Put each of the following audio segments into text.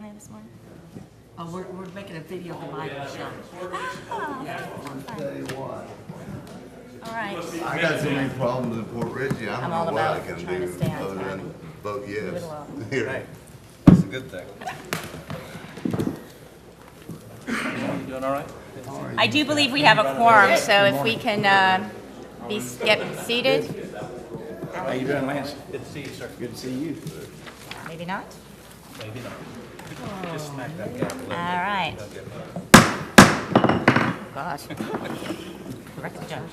down there this morning? Oh, we're making a video of the Bible show. Oh, Tell you what, all right. I got so many problems in Port Richey, I I'm don't all know what I about can trying to do stay on other time. than vote Leave it yes. alone. Here. That's a good thing. You doing all right? I do believe we have a quorum, so if we can get seated. How you doing, Lance? Good to see you, sir. Good to see you. Maybe not. Maybe not. Just smack that gap a little bit. All right. Gosh. Correct the judge.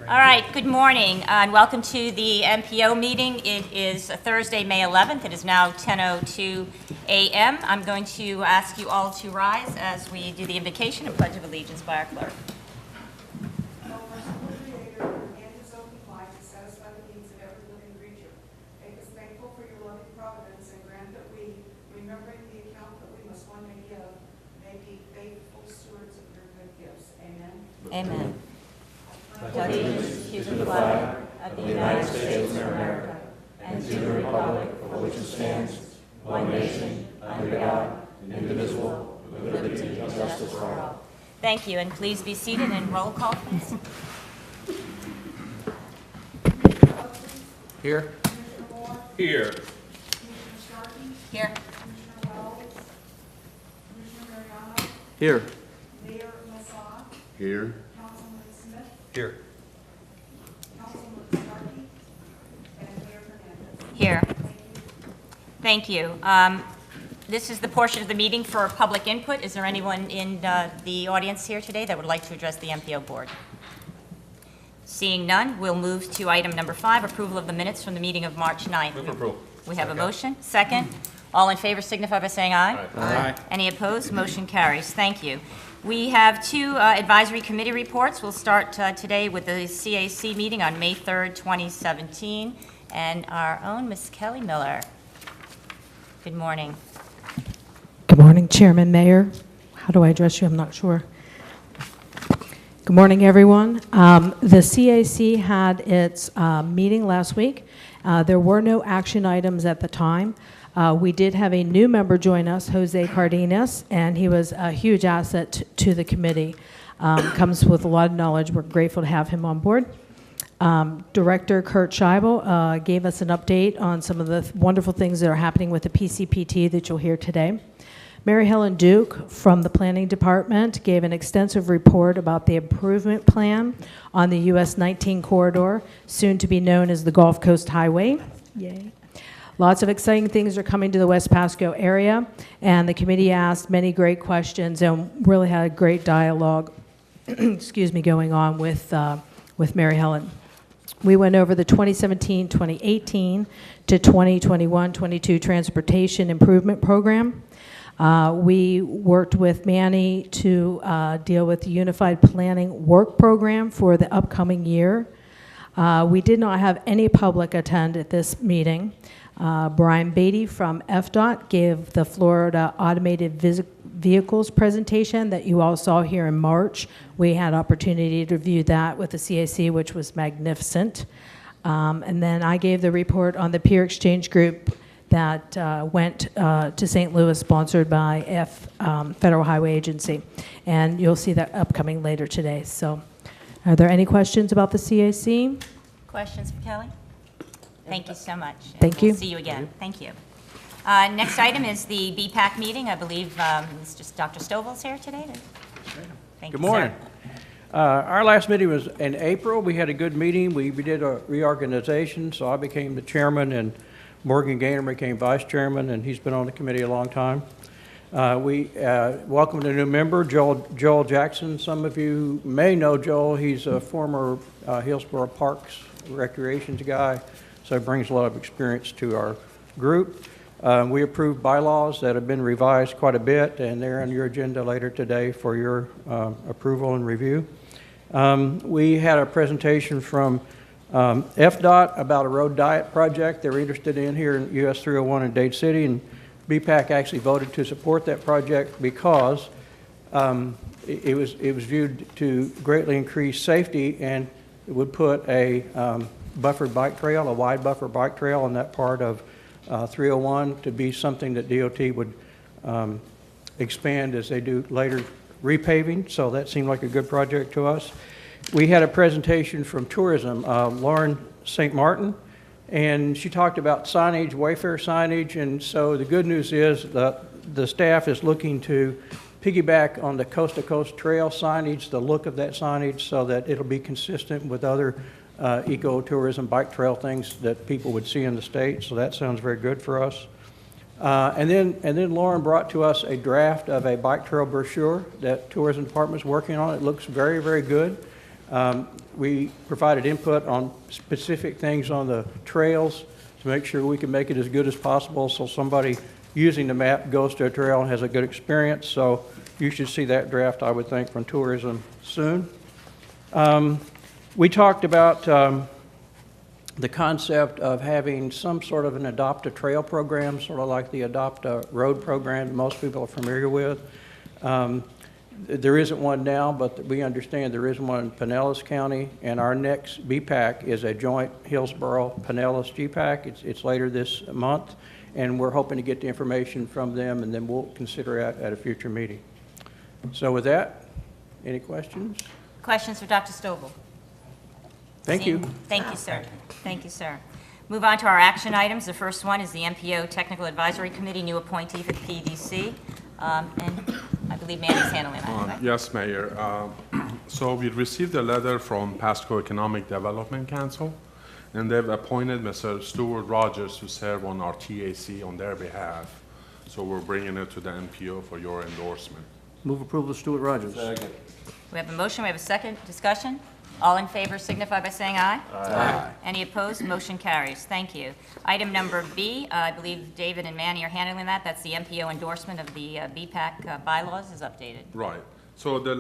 All right, good morning, and welcome to the MPO meeting. It is Thursday, May 11th. It is now 10:02 a.m. I'm going to ask you all to rise as we do the invocation and pledge of allegiance by our clerk. Amen. Allegiance to the flag of the United States of America and to the republic for which it stands, one nation, under God, indivisible, with liberty and justice for all. Thank you, and please be seated and roll call, please. Here? Here. Here. Here. Here. Here. Here. Thank you. This is the portion of the meeting for public input. Is there anyone in the audience here today that would like to address the MPO board? Seeing none, we'll move to item number 5, approval of the minutes from the meeting of March 9th. Move approval. We have a motion. Second. All in favor signify by saying aye. Aye. Any opposed? Motion carries. Thank you. We have 2 advisory committee reports. We'll start today with the CAC meeting on May 3rd, 2017, and our own Ms. Kelly Miller. Good morning. Good morning, Chairman, Mayor. How do I address you? I'm not sure. Good morning, everyone. The CAC had its meeting last week. There were no action items at the time. We did have a new member join us, Jose Cardenas, and he was a huge asset to the committee. Comes with a lot of knowledge. We're grateful to have him on board. Director Kurt Scheibel gave us an update on some of the wonderful things that are happening with the PCPT that you'll hear today. Mary Helen Duke from the Planning Department gave an extensive report about the improvement plan on the US 19 corridor, soon to be known as the Gulf Coast Highway. Yay. Lots of exciting things are coming to the West Pasco area, and the committee asked many great questions and really had a great dialogue excuse me, going on with Mary Helen. We went over the 2017, 2018 to 2021-22 Transportation Improvement Program. We worked with Manny to deal with the Unified Planning Work Program for the upcoming year. We did not have any public attend at this meeting. Brian Beatty from FDOT gave the Florida Automated Vehicles presentation that you all saw here in March. We had opportunity to review that with the CAC, which was magnificent. And then I gave the report on the peer exchange group that went to St. Louis, sponsored by Federal Highway Agency. And you'll see that upcoming later today. So are there any questions about the CAC? Questions for Kelly? Thank you so much. And Thank you. We'll see you again. Thank you. Next item is the BPAC meeting. I believe Dr. Stovall's here today. Thank Good you, morning. sir. Our last meeting was in April. We had a good meeting. We did a reorganization, so I became the chairman, and Morgan Gaynor became vice chairman, and he's been on the committee a long time. We welcomed a new member, Joel Jackson. Some of you may know Joel. He's a former Hillsborough Parks recreations guy, so he brings a lot of experience to our group. We approved bylaws that have been revised quite a bit, and they're on your agenda later today for your approval and review. We had a presentation from FDOT about a road diet project they're interested in here in US 301 in Dade City, and BPAC actually voted to support that project because it was viewed to greatly increase safety, and it would put a buffered bike trail, a wide buffer bike trail on that part of 301 to be something that DOT would expand as they do later repaving, so that seemed like a good project to us. We had a presentation from tourism, Lauren St. Martin, and she talked about signage, Wayfair signage, and so the good news is that the staff is looking to piggyback on the coast-to-coast trail signage, the look of that signage, so that it'll be consistent with other eco-tourism bike trail things that people would see in the state, so that sounds very good for us. And then Lauren brought to us a draft of a bike trail brochure that Tourism Department's working on. It looks very, very good. We provided input on specific things on the trails to make sure we can make it as good as possible so somebody using the map goes to a trail and has a good experience. So you should see that draft, I would think, from tourism soon. We talked about the concept of having some sort of an Adopt a Trail program, sort of like the Adopt a Road program that most people are familiar with. There isn't one now, but we understand there is one in Pinellas County, and our next BPAC is a joint Hillsborough-Pinellas GPAC. It's later this month, and we're hoping to get the information from them, and then we'll consider it at a future meeting. So with that, any questions? Questions for Dr. Stovall? Thank you. Thank you, sir. Thank you, sir. Move on to our action items. The first one is the MPO Technical Advisory Committee, new appointee for the PDC. And I believe Manny's handling that, right? Yes, Mayor. So we received a letter from Pasco Economic Development Council, and they've appointed Mr. Stuart Rogers to serve on our TAC on their behalf. So we're bringing it to the MPO for your endorsement. Move approval of Stuart Rogers. We have a motion, we have a second. Discussion? All in favor signify by saying aye. Aye. Any opposed? Motion carries. Thank you. Item number B, I believe David and Manny are handling that. That's the MPO endorsement of the BPAC bylaws is updated. Right. So the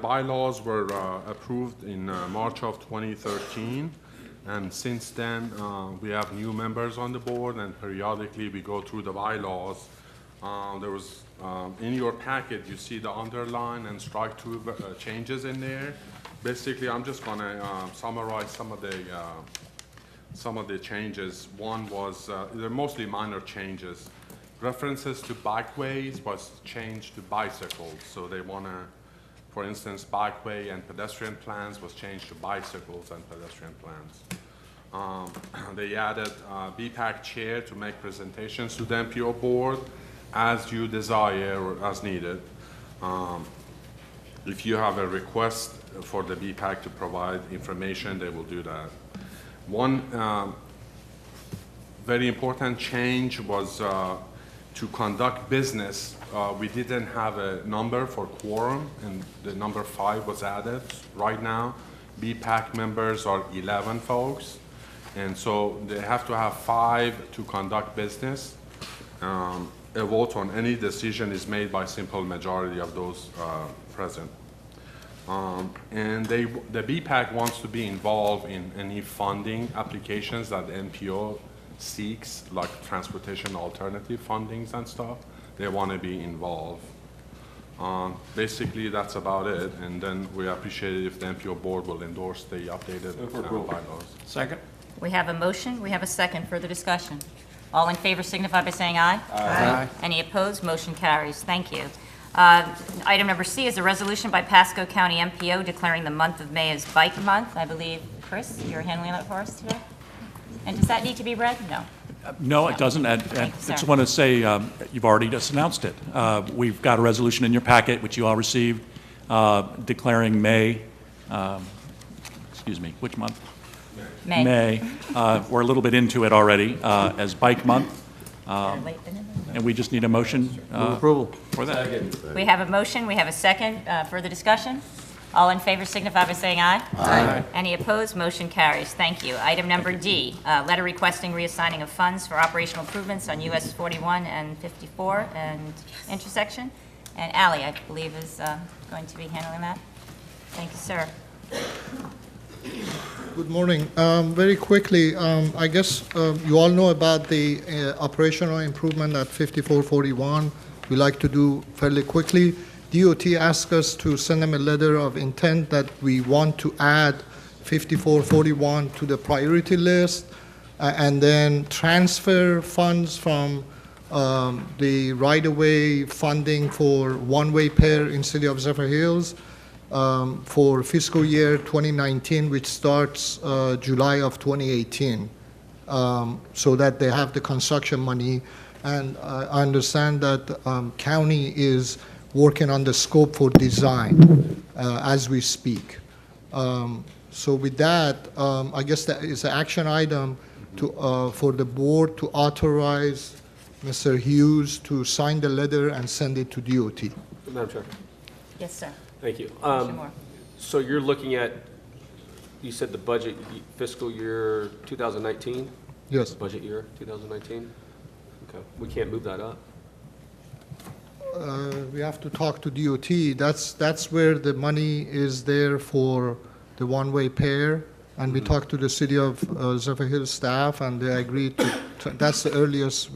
bylaws were approved in March of 2013, and since then we have new members on the board, and periodically we go through the bylaws. There was in your packet you see the underline and strike through changes in there. Basically, I'm just going to summarize some of the changes. One was they're mostly minor changes. References to bikeways was changed to bicycles. So they want to, for instance, bikeway and pedestrian plans was changed to bicycles and pedestrian plans. They added BPAC chair to make presentations to the MPO board as you desire or as needed. If you have a request for the BPAC to provide information, they will do that. One very important change was to conduct business. We didn't have a number for quorum, and the number 5 was added. Right now, BPAC members are 11 folks, and so they have to have 5 to conduct business. A vote on any decision is made by simple majority of those present. And the BPAC wants to be involved in any funding applications that the MPO seeks, like transportation alternative fundings and stuff. They want to be involved. Basically, that's about it. And then we appreciate it if the MPO board will endorse the updated bylaws. Second. We have a motion, we have a second. Further discussion? All in favor signify by saying aye. Aye. Any opposed? Motion carries. Thank you. Item number C is a resolution by Pasco County MPO declaring the month of May as Bike Month. I believe, Chris, you're handling that for us today? And does that need to be read? No. No, it doesn't. And I just want to say you've already just announced it. We've got a resolution in your packet, which you all received, declaring May, excuse me, which month? May. May. We're a little bit into it already as Bike Month. And we just need a motion approval for that. We have a motion, we have a second. Further discussion? All in favor signify by saying aye. Aye. Any opposed? Motion carries. Thank you. Item number D, letter requesting reassigning of funds for operational improvements on US 41 and 54 and intersection. And Ally, I believe, is going to be handling that. Thank you, sir. Good morning. Very quickly, I guess you all know about the operational improvement at 5441. We like to do fairly quickly. DOT asked us to send them a letter of intent that we want to add 5441 to the priority list and then transfer funds from the right-of-way funding for one-way pair in City of Zephyr Hills for fiscal year 2019, which starts July of 2018, so that they have the construction money. And I understand that county is working on the scope for design as we speak. So with that, I guess that is an action item to, for the board to authorize Mr. Hughes to sign the letter and send it to DOT. Madam Chair. Yes, sir. Thank you. Commissioner Moore. So you're looking at, you said the budget fiscal year 2019? Yes. Budget year 2019? Okay. We can't move that up? We have to talk to DOT. That's where the money is there for the one-way pair. And we talked to the City of Zephyr Hills staff, and they agreed to that's the earliest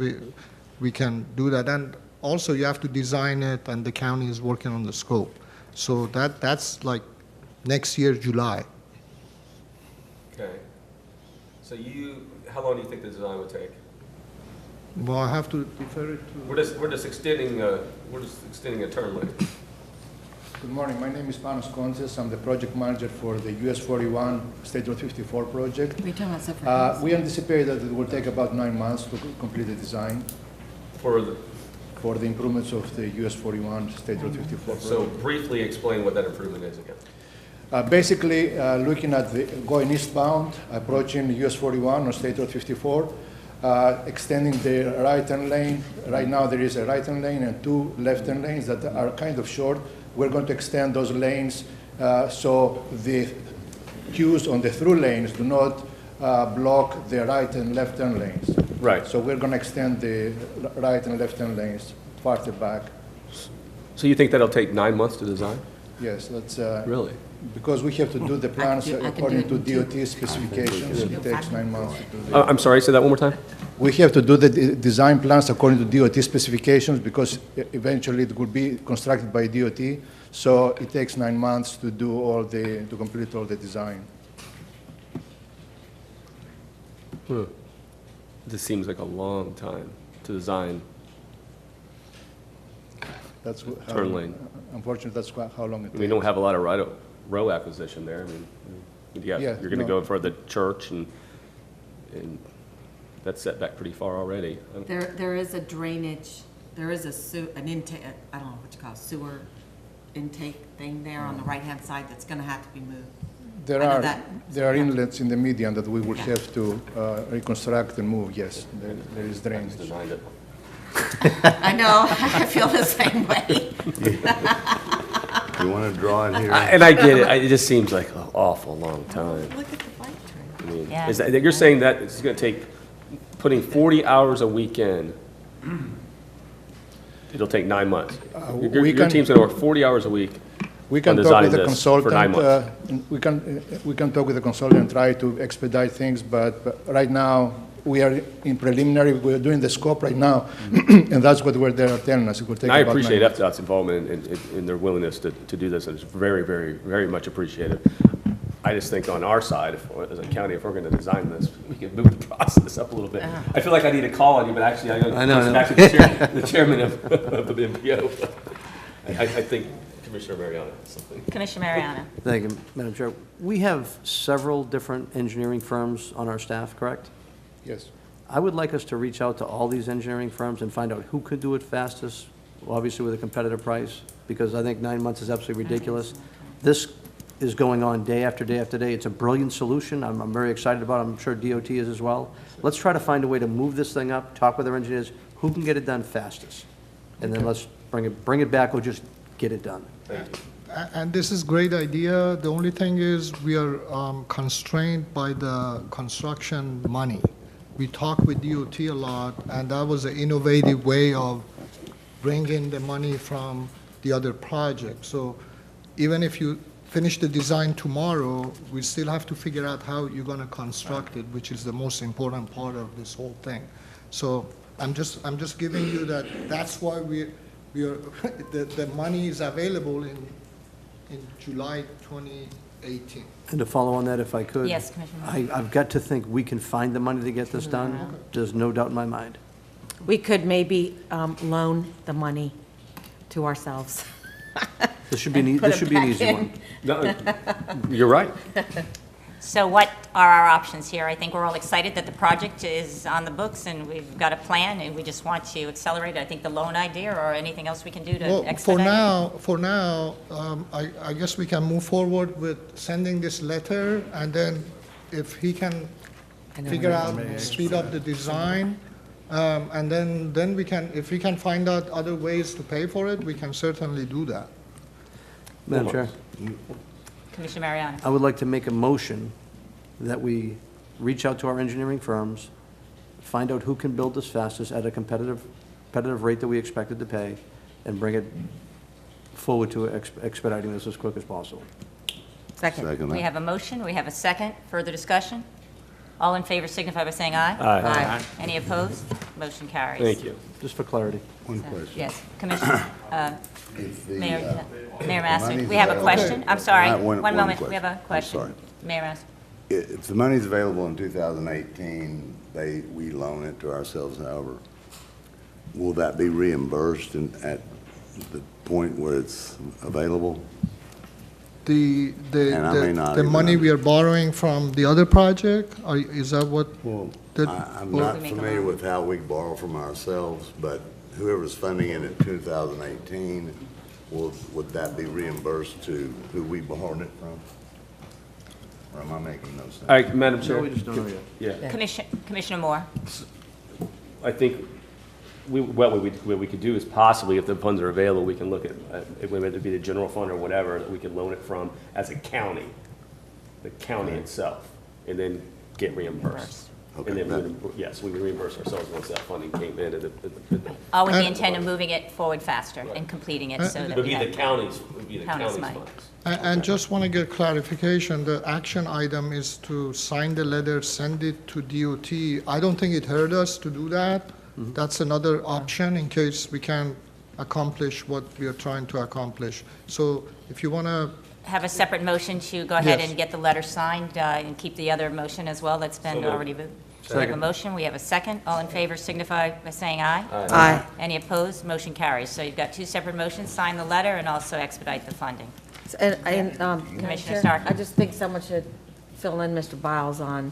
we can do that. And also, you have to design it, and the county is working on the scope. So that's like next year, July. Okay. So how long do you think the design would take? Well, I have to defer it to... We're just extending a turn lane. Good morning. My name is Panos Contes. I'm the project manager for the US 41 State Road 54 project. We talking about separate. We anticipate that it will take about 9 months to complete the design For the improvements of the US 41 State Road 54 project. So briefly explain what that improvement is again. Basically, looking at going eastbound, approaching US 41 or State Road 54, extending the right-hand lane. Right now, there is a right-hand lane and 2 left-hand lanes that are kind of short. We're going to extend those lanes so the queues on the through lanes do not block the right and left-hand lanes. Right. So we're going to extend the right and left-hand lanes farther back. So you think that'll take 9 months to design? Yes, that's Really? because we have to do the plans I can according do to it in DOT specifications. It takes 9 months to do that. I'm sorry, say that one more time? We have to do the design plans according to DOT specifications because eventually it will be constructed by DOT. So it takes 9 months to do to complete all the design. This seems like a long time to design. That's Turn lane. Unfortunately, that's how long it takes. We don't have a lot of row acquisition there. I mean, Yeah, you're going to no. go for the church, and that's set back pretty far already. There is a drainage, there is an intake, I don't know what you call it, sewer intake thing there on the right-hand side that's gonna have to be moved. There I know are that. inlets in the median that we will Yeah. have to reconstruct and move, yes. There is drainage. Designed it. I know, I feel the same way. You want to draw in here? And I get it. It just seems like an awful long time. Look at the bike trail. I mean, Yeah. you're saying that it's going to take, putting 40 hours a week in, it'll take 9 months. Your team's going to work 40 hours a week. We can on talk with designing the this for consultant. 9 months. We can talk with the consultant and try to expedite things, but right now, we are in preliminary, we're doing the scope right now, and that's what they're telling us. It will take And I about 9 appreciate months. FDOT's involvement in their willingness to do this, and it's very, very, very much appreciated. I just think on our side, as a county, if we're going to design this, we can move the process up a little bit. I feel like I need to call on you, but actually, I'm going to back to the chairman of the MPO. I think Commissioner Mariano has something. Commissioner Mariano. Thank you, Madam Chair. We have several different engineering firms on our staff, correct? Yes. I would like us to reach out to all these engineering firms and find out who could do it fastest, obviously with a competitive price, because I think 9 months is absolutely ridiculous. This is going on day after day after day. It's a brilliant solution. I'm very excited about it. I'm sure DOT is as well. Let's try to find a way to move this thing up, talk with our engineers, who can get it done fastest? And then let's bring it back or just get it done. And this is great idea. The only thing is we are constrained by the construction money. We talk with DOT a lot, and that was an innovative way of bringing the money from the other project. So even if you finish the design tomorrow, we still have to figure out how you're going to construct it, which is the most important part of this whole thing. So I'm just giving you that. That's why we are the money is available in July 2018. And to follow on that, if I could. Yes, Commissioner. I've got to think we can find the money to get this done. There's no doubt in my mind. We could maybe loan the money to ourselves. This should be, And put this it should be an back easy in. one. No, you're right. So what are our options here? I think we're all excited that the project is on the books and we've got a plan and we just want to accelerate it. I think the loan idea or anything else we can do to Well, expedite it. for now, I guess we can move forward with sending this letter, and then if he can figure out, speed up the design, and then we can, if we can find out other ways to pay for it, we can certainly do that. Madam Chair, Commissioner Mariano. I would like to make a motion that we reach out to our engineering firms, find out who can build this fastest at a competitive rate that we expected to pay, and bring it forward to expediting this as quick as possible. Second. Second We that. have a motion, we have a second. Further discussion? All in favor signify by saying aye. Aye. Any opposed? Motion carries. Thank you. Just for clarity. One question. Yes, Commissioner, If the, Mayor Master, money's we have a available- question. I'm sorry, One one moment, we have question. a question. I'm sorry. Mayor Master. If the money's available in 2018, we loan it to ourselves, however, will that be reimbursed at the point where it's available? The, And I may not the even money under- we are borrowing from the other project, is that what? Well, That- I'm well- not familiar with how we borrow from ourselves, but whoever's funding it in 2018, would that be reimbursed to who we borrowed it from? Or am I making no sense? All right, Madam Chair. No, we just don't know yet. Yeah. Commissioner Moore. I think what we could do is possibly, if the funds are available, we can look at, whether it be the general fund or whatever, that we can loan it from as a county, the county itself, and then get reimbursed. Okay. And then, yes, we would reimburse ourselves once that funding came in. All with the intent of moving it forward faster and completing it so It that would we be the have. county's, County's money. funds. And just want to get clarification, the action item is to sign the letter, send it to DOT. I don't think it hurt us to do that. That's another option in case we can accomplish what we are trying to accomplish. So if you want to, Have a separate motion to go ahead Yes. and get the letter signed and keep the other motion as well that's been already moved. So we have a Second. motion, we have a second. All in favor signify by saying aye. Aye. Any opposed? Motion carries. So you've got two separate motions, sign the letter and also expedite the funding. And, Commissioner Chair, Stark. I just think someone should fill in Mr. Biles on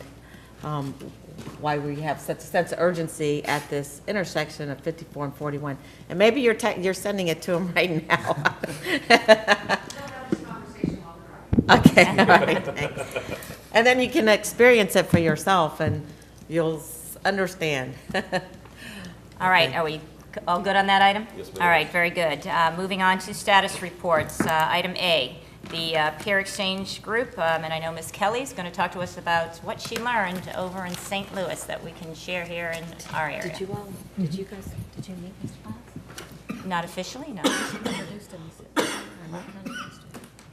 why we have such a sense of urgency at this intersection of 54 and 41. And maybe you're sending it to him right now. Okay, all right, thanks. And then you can experience it for yourself and you'll understand. All right, are we all good on that item? Yes, ma'am. All right, very good. Moving on to status reports. Item A, the peer exchange group, and I know Ms. Kelly is going to talk to us about what she learned over in St. Louis that we can share here in our area. Did you meet Mr. Biles? Not officially, no.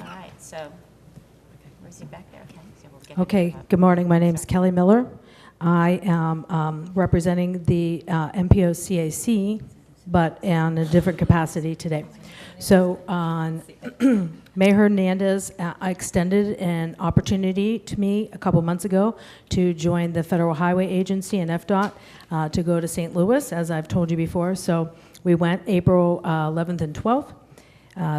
All right, so, where's he back there? Okay, so we'll get him Okay, up. good morning. My name is Kelly Miller. I am representing the MPO CAC, but in a different capacity today. So Mayor Hernandez extended an opportunity to me a couple months ago to join the Federal Highway Agency and FDOT to go to St. Louis, as I've told you before. So we went April 11th and 12th.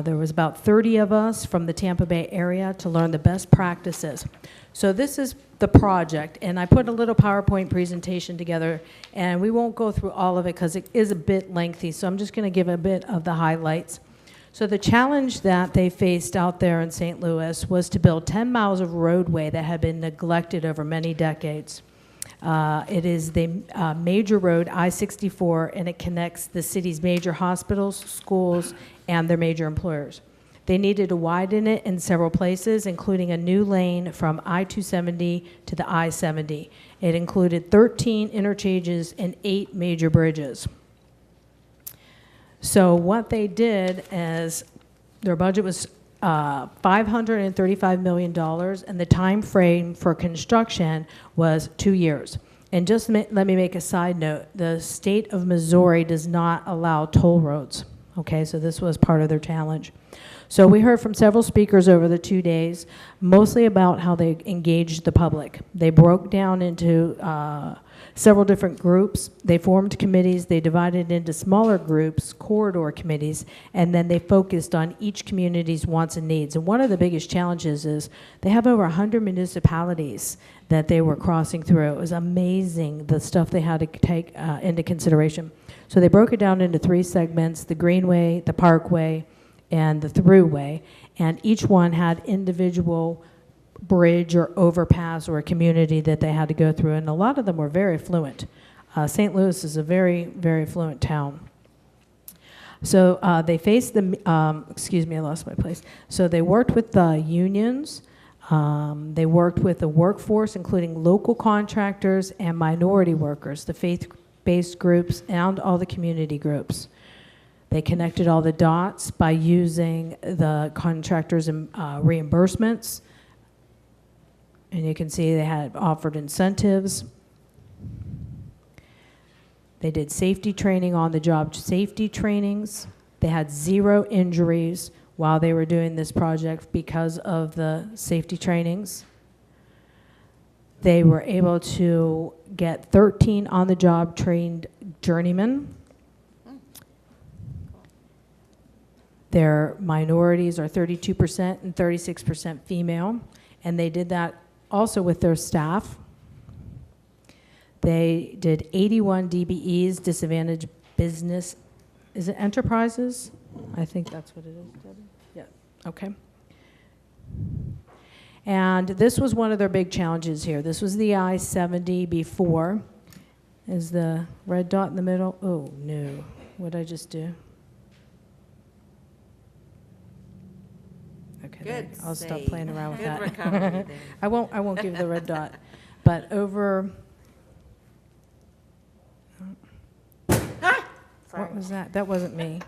There was about 30 of us from the Tampa Bay area to learn the best practices. So this is the project, and I put a little PowerPoint presentation together, and we won't go through all of it because it is a bit lengthy, so I'm just going to give a bit of the highlights. So the challenge that they faced out there in St. Louis was to build 10 miles of roadway that had been neglected over many decades. It is the major road, I-64, and it connects the city's major hospitals, schools, and their major employers. They needed to widen it in several places, including a new lane from I-270 to the I-70. It included 13 interchanges and 8 major bridges. So what they did is their budget was $535 million, and the time frame for construction was 2 years. And just let me make a side note. The state of Missouri does not allow toll roads. Okay, so this was part of their challenge. So we heard from several speakers over the 2 days, mostly about how they engaged the public. They broke down into several different groups. They formed committees, they divided into smaller groups, corridor committees, and then they focused on each community's wants and needs. And one of the biggest challenges is they have over 100 municipalities that they were crossing through. It was amazing, the stuff they had to take into consideration. So they broke it down into 3 segments: the Greenway, the Parkway, and the Thruway, and each one had individual bridge or overpass or a community that they had to go through, and a lot of them were very fluent. St. Louis is a very, very fluent town. So they faced the, excuse me, I lost my place. So they worked with the unions, they worked with the workforce, including local contractors and minority workers, the faith-based groups, and all the community groups. They connected all the dots by using the contractors and reimbursements. And you can see they had offered incentives. They did safety training, on-the-job safety trainings. They had 0 injuries while they were doing this project because of the safety trainings. They were able to get 13 on-the-job trained journeymen. Their minorities are 32% and 36% female, and they did that also with their staff. They did 81 DBEs, disadvantaged business, is it enterprises? I think that's what it is, Debbie. Yeah, okay. And this was one of their big challenges here. This was the I-70 before. Is the red dot in the middle? Oh, no. What did I just do? Okay, Good I'll stop save. playing around with Good that. recovery there. I won't give the red dot. But over, what was that? That wasn't me.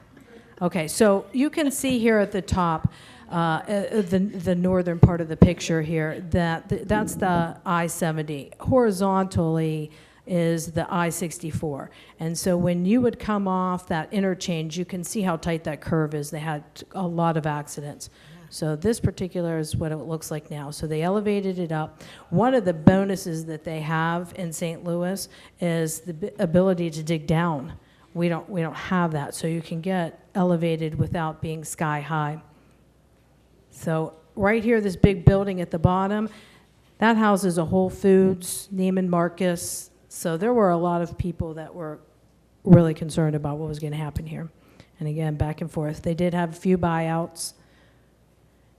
Okay, so you can see here at the top, the northern part of the picture here, that's the I-70. Horizontally is the I-64. And so when you would come off that interchange, you can see how tight that curve is. They had a lot of accidents. So this particular is what it looks like now. So they elevated it up. One of the bonuses that they have in St. Louis is the ability to dig down. We don't have that, so you can get elevated without being sky high. So right here, this big building at the bottom, that houses a Whole Foods, Neiman Marcus. So there were a lot of people that were really concerned about what was going to happen here. And again, back and forth. They did have a few buyouts.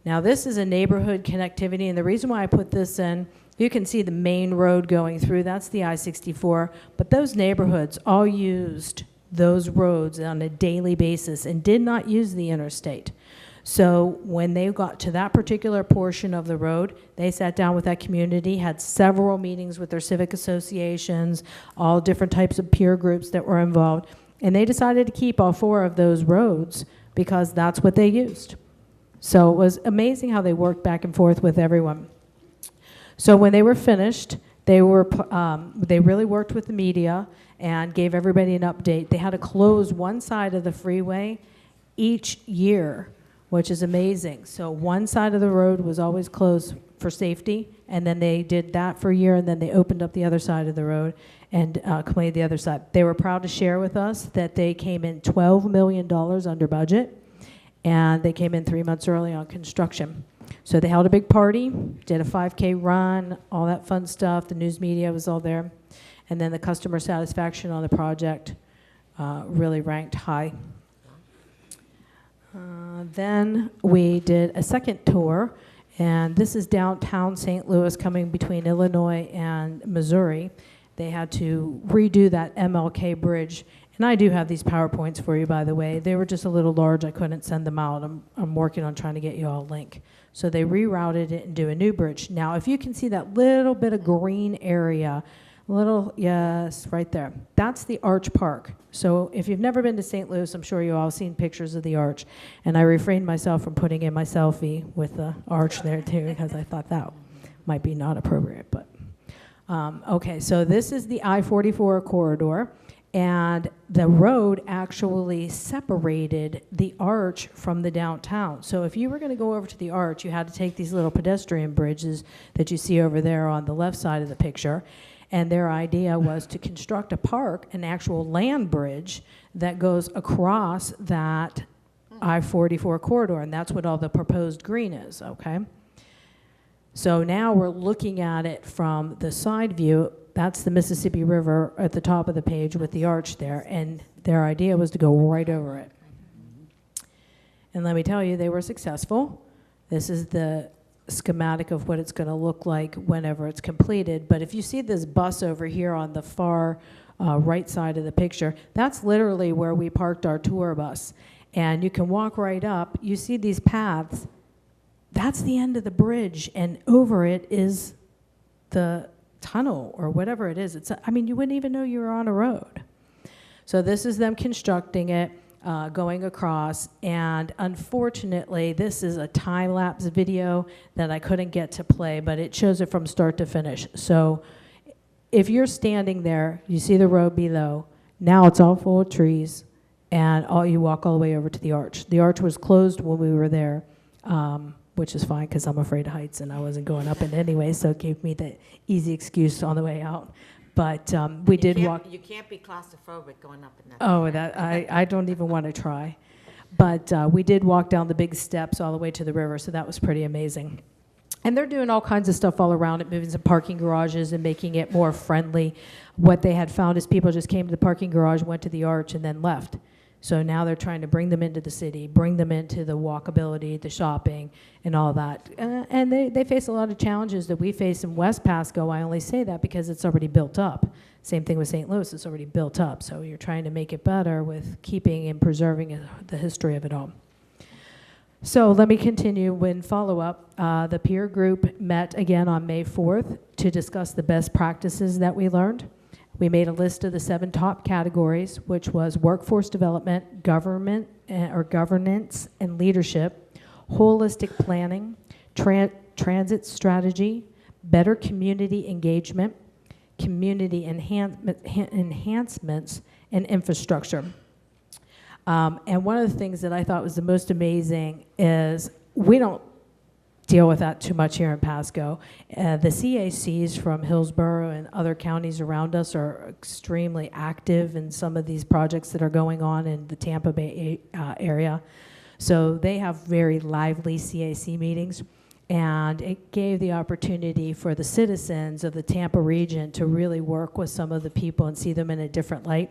Now this is a neighborhood connectivity, and the reason why I put this in, you can see the main road going through, that's the I-64, but those neighborhoods all used those roads on a daily basis and did not use the interstate. So when they got to that particular portion of the road, they sat down with that community, had several meetings with their civic associations, all different types of peer groups that were involved, and they decided to keep all 4 of those roads because that's what they used. So it was amazing how they worked back and forth with everyone. So when they were finished, they really worked with the media and gave everybody an update. They had to close one side of the freeway each year, which is amazing. So one side of the road was always closed for safety, and then they did that for a year, and then they opened up the other side of the road and completed the other side. They were proud to share with us that they came in $12 million under budget, and they came in 3 months early on construction. So they held a big party, did a 5K run, all that fun stuff. The news media was all there. And then the customer satisfaction on the project really ranked high. Then we did a second tour, and this is downtown St. Louis coming between Illinois and Missouri. They had to redo that MLK bridge. And I do have these PowerPoints for you, by the way. They were just a little large. I couldn't send them out. I'm working on trying to get you all a link. So they rerouted it and do a new bridge. Now, if you can see that little bit of green area, yes, right there. That's the Arch Park. So if you've never been to St. Louis, I'm sure you've all seen pictures of the Arch. And I refrained myself from putting in my selfie with the Arch there, too, because I thought that might be not appropriate. But okay, so this is the I-44 corridor. And the road actually separated the Arch from the downtown. So if you were going to go over to the Arch, you had to take these little pedestrian bridges that you see over there on the left side of the picture. And their idea was to construct a park, an actual land bridge that goes across that I-44 corridor, and that's what all the proposed green is, okay? So now we're looking at it from the side view. That's the Mississippi River at the top of the page with the arch there, and their idea was to go right over it. And let me tell you, they were successful. This is the schematic of what it's going to look like whenever it's completed. But if you see this bus over here on the far right side of the picture, that's literally where we parked our tour bus. And you can walk right up. You see these paths. That's the end of the bridge, and over it is the tunnel or whatever it is. I mean, you wouldn't even know you were on a road. So this is them constructing it, going across, and unfortunately, this is a time-lapse video that I couldn't get to play, but it shows it from start to finish. So if you're standing there, you see the road below. Now it's all full of trees, and you walk all the way over to the arch. The arch was closed when we were there, which is fine because I'm afraid of heights and I wasn't going up it anyway, so it gave me the easy excuse on the way out. But we did walk. You can't be claustrophobic going up in that. Oh, I don't even want to try. But we did walk down the big steps all the way to the river, so that was pretty amazing. And they're doing all kinds of stuff all around it, moving some parking garages and making it more friendly. What they had found is people just came to the parking garage, went to the arch, and then left. So now they're trying to bring them into the city, bring them into the walkability, the shopping, and all that. And they face a lot of challenges that we face in West Pasco. I only say that because it's already built up. Same thing with St. Louis, it's already built up. So you're trying to make it better with keeping and preserving the history of it all. So let me continue in follow-up. The peer group met again on May 4th to discuss the best practices that we learned. We made a list of the 7 top categories, which was workforce development, government or governance and leadership, holistic planning, transit strategy, better community engagement, community enhancements, and infrastructure. And one of the things that I thought was the most amazing is we don't deal with that too much here in Pasco. The CACs from Hillsborough and other counties around us are extremely active in some of these projects that are going on in the Tampa Bay area. So they have very lively CAC meetings, and it gave the opportunity for the citizens of the Tampa region to really work with some of the people and see them in a different light.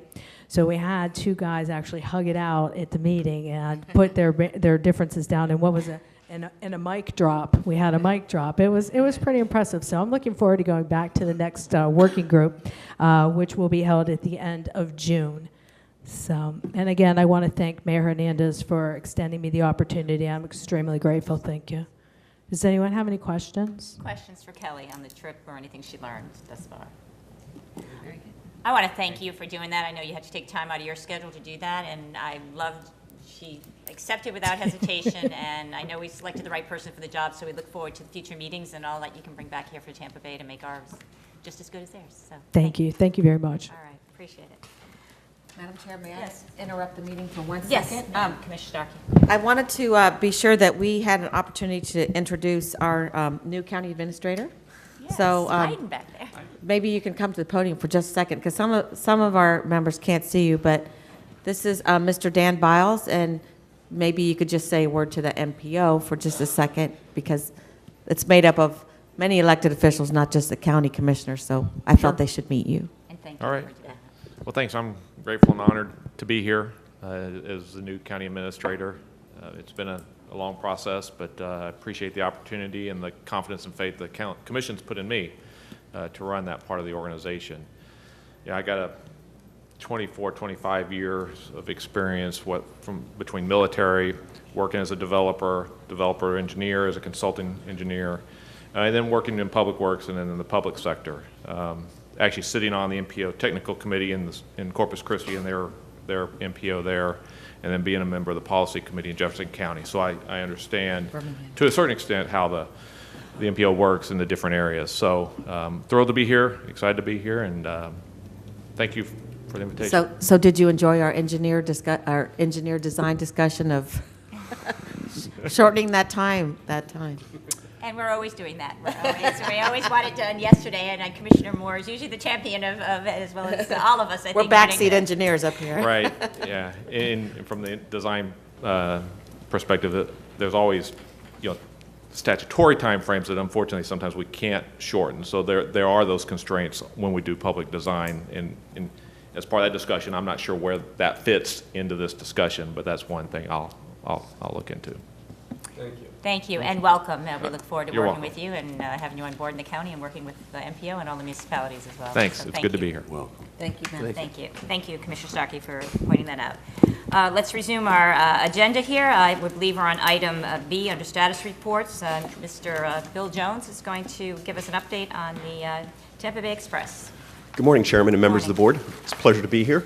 So we had 2 guys actually hug it out at the meeting and put their differences down, and what was it? And a mic drop. We had a mic drop. It was pretty impressive. So I'm looking forward to going back to the next working group, which will be held at the end of June. So, and again, I want to thank Mayor Hernandez for extending me the opportunity. I'm extremely grateful. Thank you. Does anyone have any questions? Questions for Kelly on the trip or anything she learned thus far? Very good. I want to thank you for doing that. I know you had to take time out of your schedule to do that, and I loved she accepted without hesitation, and I know we selected the right person for the job, so we look forward to the future meetings and all that you can bring back here for Tampa Bay to make ours just as good as theirs. So Thank you. Thank you very much. All right. Appreciate it. Madam Chair, may I interrupt the meeting for 1 Yes, second? Commissioner Starkey. I wanted to be sure that we had an opportunity to introduce our new county administrator. Yes, So hiding back there. maybe you can come to the podium for just a second, because some of our members can't see you, but this is Mr. Dan Biles, and maybe you could just say a word to the MPO for just a second, because it's made up of many elected officials, not just the county commissioners, so I felt they should meet you. And thank you All right. for that. Well, thanks. I'm grateful and honored to be here as the new county administrator. It's been a long process, but I appreciate the opportunity and the confidence and faith the commission's put in me to run that part of the organization. Yeah, I got a 24, 25 years of experience from between military, working as a developer engineer, as a consulting engineer, and then working in public works and then in the public sector. Actually sitting on the MPO technical committee in Corpus Christi and their MPO there, and then being a member of the policy committee in Jefferson County. So I understand to a certain extent how the MPO works in the different areas. So thrilled to be here, excited to be here, and thank you for the invitation. So did you enjoy our engineer design discussion of shortening that time? And we're always doing that. We always want it done yesterday, and Commissioner Moore is usually the champion of it, as well as all of us, I think. We're backseat engineers up here. Right, yeah. And from the design perspective, there's always, statutory timeframes that unfortunately sometimes we can't shorten. So there are those constraints when we do public design. And as part of that discussion, I'm not sure where that fits into this discussion, but that's one thing I'll look into. Thank you. Thank you, and welcome. We look forward to You're working welcome. with you and having you on board in the county and working with the MPO and all the municipalities as well. Thanks, So it's thank good to you. be here. Well, Thank you, ma'am. Thank you. Thank you, Commissioner Starkey, for pointing that out. Let's resume our agenda here. I would believe we're on item B under status reports. Mr. Bill Jones is going to give us an update on the Tampa Bay Express. Good morning, Chairman and members of the board. It's a pleasure to be here.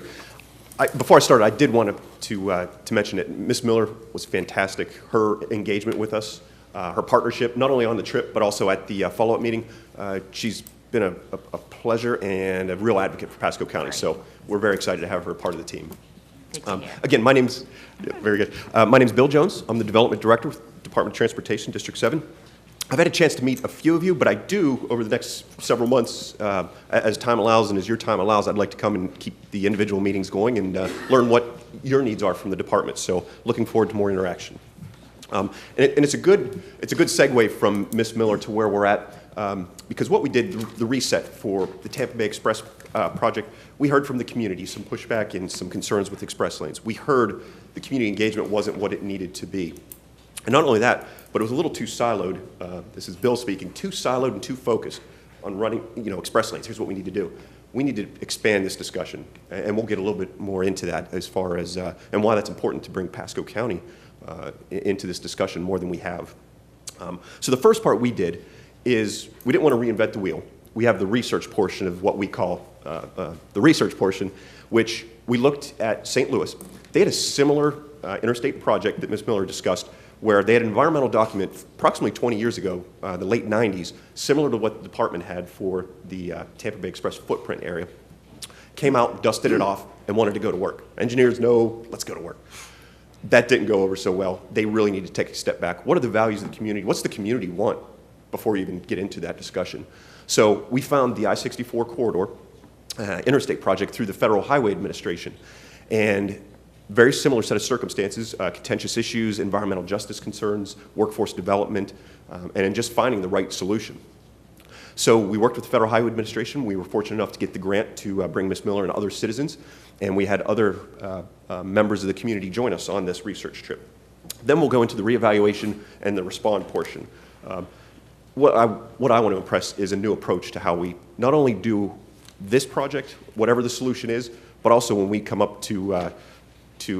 Before I started, I did want to mention that Ms. Miller was fantastic. Her engagement with us, her partnership, not only on the trip, but also at the follow-up meeting. She's been a pleasure and a real advocate for Pasco County, so we're very excited to have her part of the team. Good to hear. Again, my name's very good. My name's Bill Jones. I'm the Development Director with Department of Transportation, District 7. I've had a chance to meet a few of you, but I do, over the next several months, as time allows and as your time allows, I'd like to come and keep the individual meetings going and learn what your needs are from the department. So looking forward to more interaction. And it's a good segue from Ms. Miller to where we're at, because what we did, the reset for the Tampa Bay Express project, we heard from the community some pushback and some concerns with express lanes. We heard the community engagement wasn't what it needed to be. And not only that, but it was a little too siloed, this is Bill speaking, too siloed and too focused on running, express lanes. Here's what we need to do. We need to expand this discussion, and we'll get a little bit more into that as far as, and why that's important to bring Pasco County into this discussion more than we have. So the first part we did is we didn't want to reinvent the wheel. We have the research portion of what we call the research portion, which we looked at St. Louis. They had a similar interstate project that Ms. Miller discussed, where they had an environmental document approximately 20 years ago, the late 90s, similar to what the department had for the Tampa Bay Express footprint area. Came out, dusted it off, and wanted to go to work. Engineers know, let's go to work. That didn't go over so well. They really need to take a step back. What are the values of the community? What's the community want before you even get into that discussion? So we found the I-64 corridor interstate project through the Federal Highway Administration. And very similar set of circumstances, contentious issues, environmental justice concerns, workforce development, and in just finding the right solution. So we worked with the Federal Highway Administration. We were fortunate enough to get the grant to bring Ms. Miller and other citizens, and we had other members of the community join us on this research trip. Then we'll go into the reevaluation and the respond portion. What I want to impress is a new approach to how we not only do this project, whatever the solution is, but also when we come up to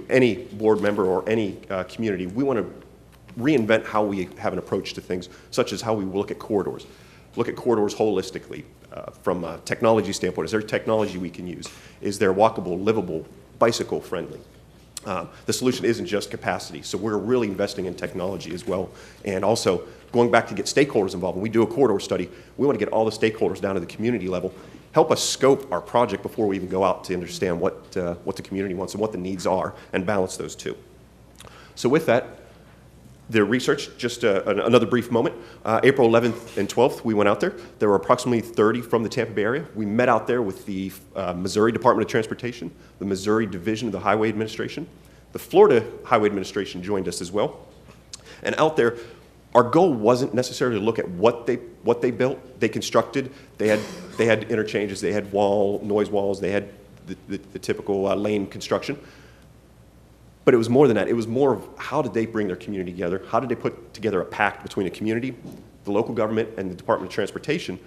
any board member or any community, we want to reinvent how we have an approach to things, such as how we look at corridors. Look at corridors holistically from a technology standpoint. Is there technology we can use? Is there walkable, livable, bicycle friendly? The solution isn't just capacity, so we're really investing in technology as well. And also going back to get stakeholders involved. When we do a corridor study, we want to get all the stakeholders down to the community level, help us scope our project before we even go out to understand what the community wants and what the needs are, and balance those two. So with that, the research, just another brief moment. April 11th and 12th, we went out there. There were approximately 30 from the Tampa Bay area. We met out there with the Missouri Department of Transportation, the Missouri Division of the Highway Administration. The Florida Highway Administration joined us as well. And out there, our goal wasn't necessarily to look at what they built, they constructed. They had interchanges, they had noise walls, they had the typical lane construction. But it was more than that. It was more of how did they bring their community together? How did they put together a pact between the community, the local government, and the Department of Transportation,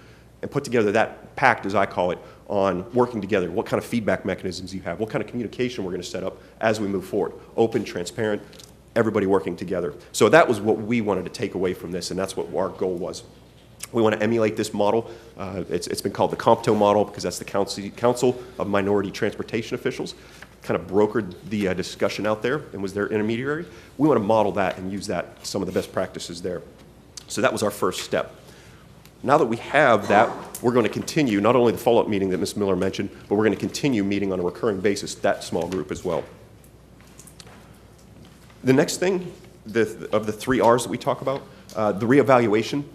and put together that pact, as I call it, on working together, what kind of feedback mechanisms you have, what kind of communication we're going to set up as we move forward. Open, transparent, everybody working together. So that was what we wanted to take away from this, and that's what our goal was. We want to emulate this model. It's been called the COMPTO model because that's the Council of Minority Transportation Officials. Kind of brokered the discussion out there and was their intermediary. We want to model that and use that, some of the best practices there. So that was our first step. Now that we have that, we're going to continue not only the follow-up meeting that Ms. Miller mentioned, but we're going to continue meeting on a recurring basis, that small group as well. The next thing, of the 3 R's that we talk about, the reevaluation.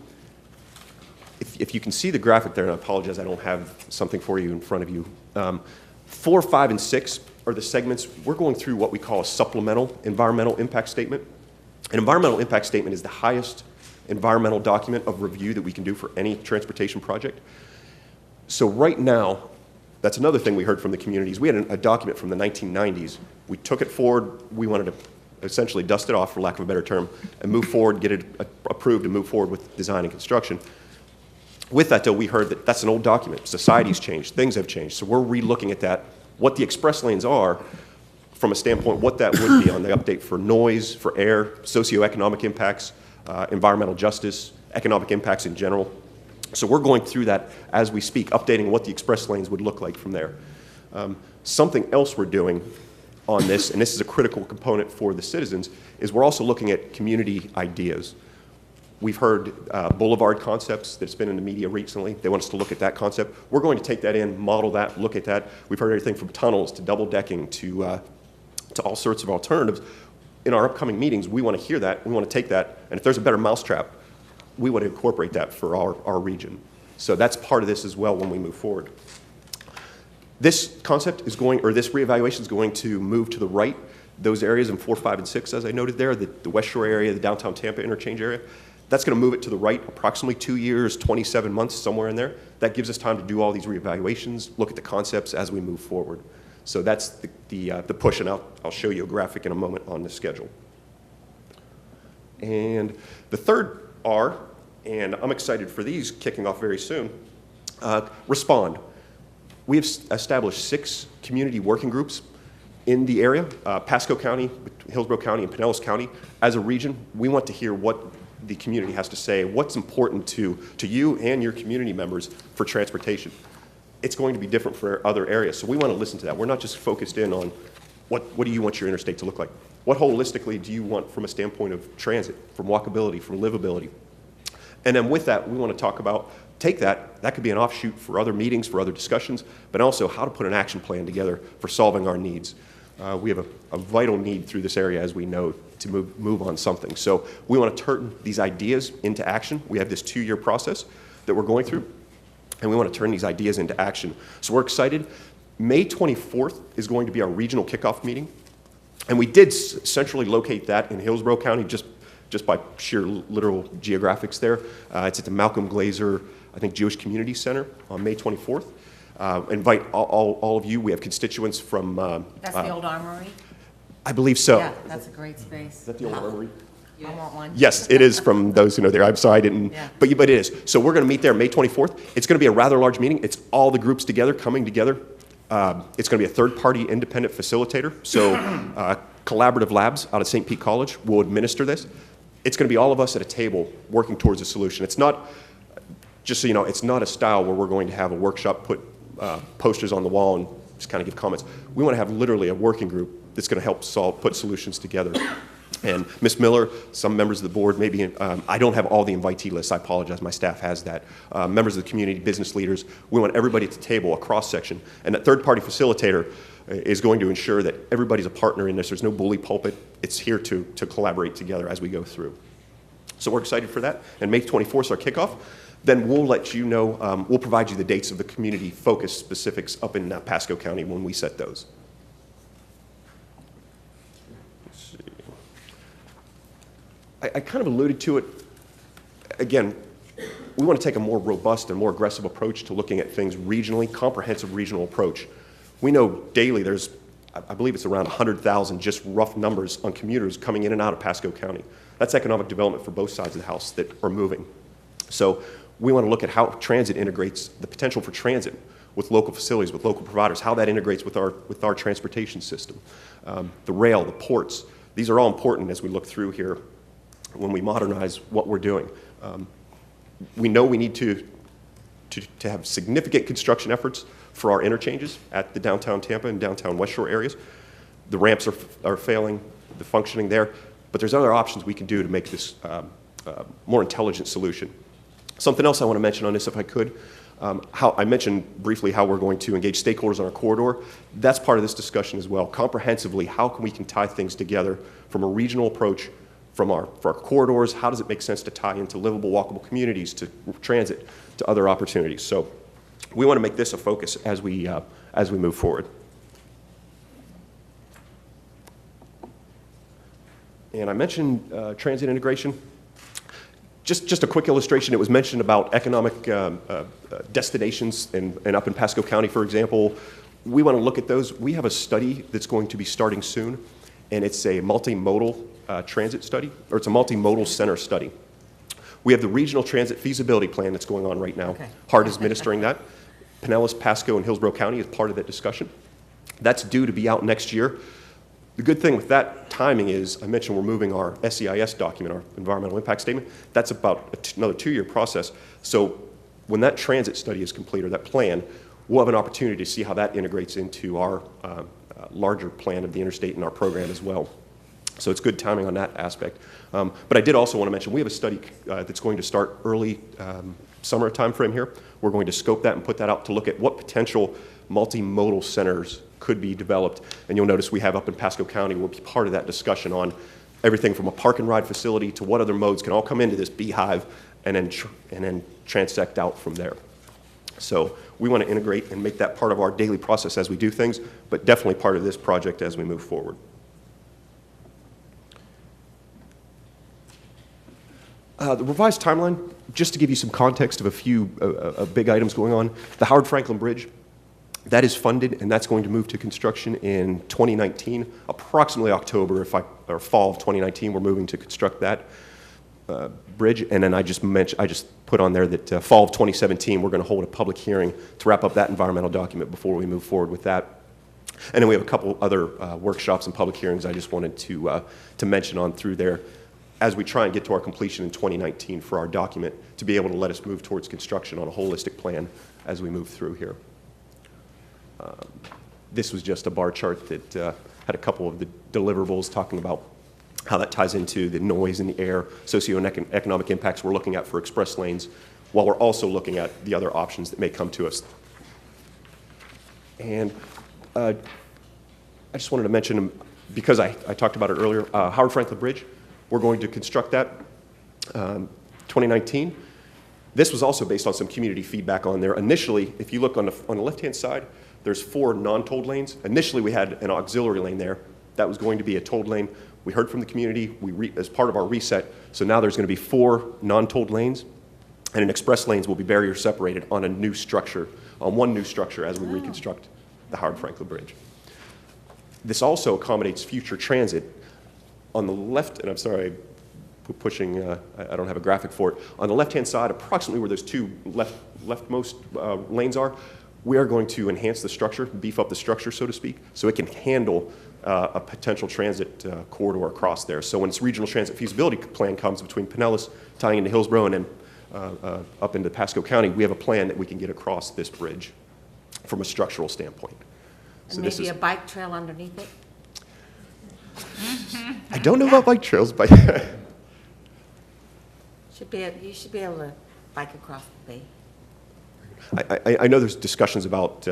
if you can see the graphic there, and I apologize, I don't have something for you in front of you. 4, 5, and 6 are the segments. We're going through what we call a supplemental environmental impact statement. An environmental impact statement is the highest environmental document of review that we can do for any transportation project. So right now, that's another thing we heard from the communities. We had a document from the 1990s. We took it forward. We wanted to essentially dust it off, for lack of a better term, and move forward, get it approved, and move forward with design and construction. With that, though, we heard that that's an old document. Society's changed. Things have changed. So we're re-looking at that, what the express lanes are, from a standpoint what that would be on the update for noise, for air, socioeconomic impacts, environmental justice, economic impacts in general. So we're going through that as we speak, updating what the express lanes would look like from there. Something else we're doing on this, and this is a critical component for the citizens, is we're also looking at community ideas. We've heard boulevard concepts that's been in the media recently. They want us to look at that concept. We're going to take that in, model that, look at that. We've heard everything from tunnels to double decking to all sorts of alternatives. In our upcoming meetings, we want to hear that. We want to take that, and if there's a better mousetrap, we want to incorporate that for our region. So that's part of this as well when we move forward. This concept is going, or this reevaluation is going to move to the right. Those areas in 4, 5, and 6, as I noted there, the West Shore area, the downtown Tampa interchange area, that's going to move it to the right approximately 2 years, 27 months, somewhere in there. That gives us time to do all these reevaluations, look at the concepts as we move forward. So that's the push, and I'll show you a graphic in a moment on the schedule. And the third R, and I'm excited for these kicking off very soon, respond. We have established 6 community working groups in the area, Pasco County, Hillsborough County, and Pinellas County. As a region, we want to hear what the community has to say, what's important to you and your community members for transportation. It's going to be different for other areas, so we want to listen to that. We're not just focused in on what do you want your interstate to look like? What holistically do you want from a standpoint of transit, from walkability, from livability? And then with that, we want to talk about, take that could be an offshoot for other meetings, for other discussions, but also how to put an action plan together for solving our needs. We have a vital need through this area, as we know, to move on something. So we want to turn these ideas into action. We have this 2-year process that we're going through, and we want to turn these ideas into action. So we're excited. May 24th is going to be our regional kickoff meeting, and we did centrally locate that in Hillsborough County just by sheer literal geographics there. It's at the Malcolm Glazer, I think, Jewish Community Center on May 24th. Invite all of you. We have constituents from... That's the old armory? I believe so. Yeah, that's a great space. Is that the old armory? I want one. Yes, it is, from those who know there. I'm sorry I didn't, Yeah. but it is. So we're going to meet there May 24th. It's going to be a rather large meeting. It's all the groups together, coming together. It's going to be a third-party independent facilitator. So Collaborative Labs out of St. Pete College will administer this. It's going to be all of us at a table working towards a solution. It's not, just so you know, it's not a style where we're going to have a workshop, put posters on the wall and just kind of give comments. We want to have literally a working group that's going to help put solutions together. And Ms. Miller, some members of the board, maybe, I don't have all the invitee lists, I apologize, my staff has that. Members of the community, business leaders, we want everybody at the table, a cross-section. And that third-party facilitator is going to ensure that everybody's a partner in this. There's no bully pulpit. It's here to collaborate together as we go through. So we're excited for that. And May 24th is our kickoff. Then we'll let you know, we'll provide you the dates of the community focus specifics up in Pasco County when we set those. I kind of alluded to it. Again, we want to take a more robust and more aggressive approach to looking at things regionally, comprehensive regional approach. We know daily there's, I believe it's around 100,000, just rough numbers, on commuters coming in and out of Pasco County. That's economic development for both sides of the house that are moving. So we want to look at how transit integrates, the potential for transit with local facilities, with local providers, how that integrates with our transportation system. The rail, the ports, these are all important as we look through here when we modernize what we're doing. We know we need to have significant construction efforts for our interchanges at the downtown Tampa and downtown West Shore areas. The ramps are failing, the functioning there, but there's other options we can do to make this more intelligent solution. Something else I want to mention on this, if I could, how I mentioned briefly how we're going to engage stakeholders on our corridor. That's part of this discussion as well. Comprehensively, how can we tie things together from a regional approach for our corridors, how does it make sense to tie into livable, walkable communities, to transit, to other opportunities. So we want to make this a focus as we move forward. And I mentioned transit integration. Just a quick illustration, it was mentioned about economic destinations and up in Pasco County, for example. We want to look at those. We have a study that's going to be starting soon, and it's a multimodal transit study, or it's a multimodal center study. We have the regional transit feasibility plan that's going on right now. Okay. HART is administering that. Pinellas, Pasco, and Hillsborough County is part of that discussion. That's due to be out next year. The good thing with that timing is, I mentioned we're moving our SEIS document, our environmental impact statement. That's about another 2-year process. So when that transit study is complete, or that plan, we'll have an opportunity to see how that integrates into our larger plan of the interstate and our program as well. So it's good timing on that aspect. But I did also want to mention, we have a study that's going to start early summer time frame here. We're going to scope that and put that out to look at what potential multimodal centers could be developed. And you'll notice we have up in Pasco County, we'll be part of that discussion on everything from a park and ride facility to what other modes can all come into this beehive and then transect out from there. So we want to integrate and make that part of our daily process as we do things, but definitely part of this project as we move forward. The revised timeline, just to give you some context of a few big items going on. The Howard Franklin Bridge, that is funded, and that's going to move to construction in 2019, approximately October, or fall of 2019. We're moving to construct that bridge, and then I just put on there that fall of 2017, we're going to hold a public hearing to wrap up that environmental document before we move forward with that. And then we have a couple other workshops and public hearings I just wanted to mention on through there as we try and get to our completion in 2019 for our document to be able to let us move towards construction on a holistic plan as we move through here. This was just a bar chart that had a couple of the deliverables talking about how that ties into the noise in the air, socioeconomic impacts we're looking at for express lanes, while we're also looking at the other options that may come to us. And I just wanted to mention, because I talked about it earlier, Howard Franklin Bridge, we're going to construct that 2019. This was also based on some community feedback on there. Initially, if you look on the left-hand side, there's 4 non-tolled lanes. Initially, we had an auxiliary lane there. That was going to be a tolled lane. We heard from the community as part of our reset, so now there's going to be 4 non-tolled lanes, and an express lanes will be barrier separated on one new structure as we reconstruct the Howard Franklin Bridge. This also accommodates future transit. On the left, and I'm sorry, pushing, I don't have a graphic for it. On the left-hand side, approximately where those 2 leftmost lanes are, we are going to enhance the structure, beef up the structure, so to speak, so it can handle a potential transit corridor across there. So when its regional transit feasibility plan comes between Pinellas, tying into Hillsborough, and then up into Pasco County, we have a plan that we can get across this bridge from a structural standpoint. And so maybe a bike trail underneath it? I don't know about bike trails, but you should be able to bike across the bay. I know there's discussions about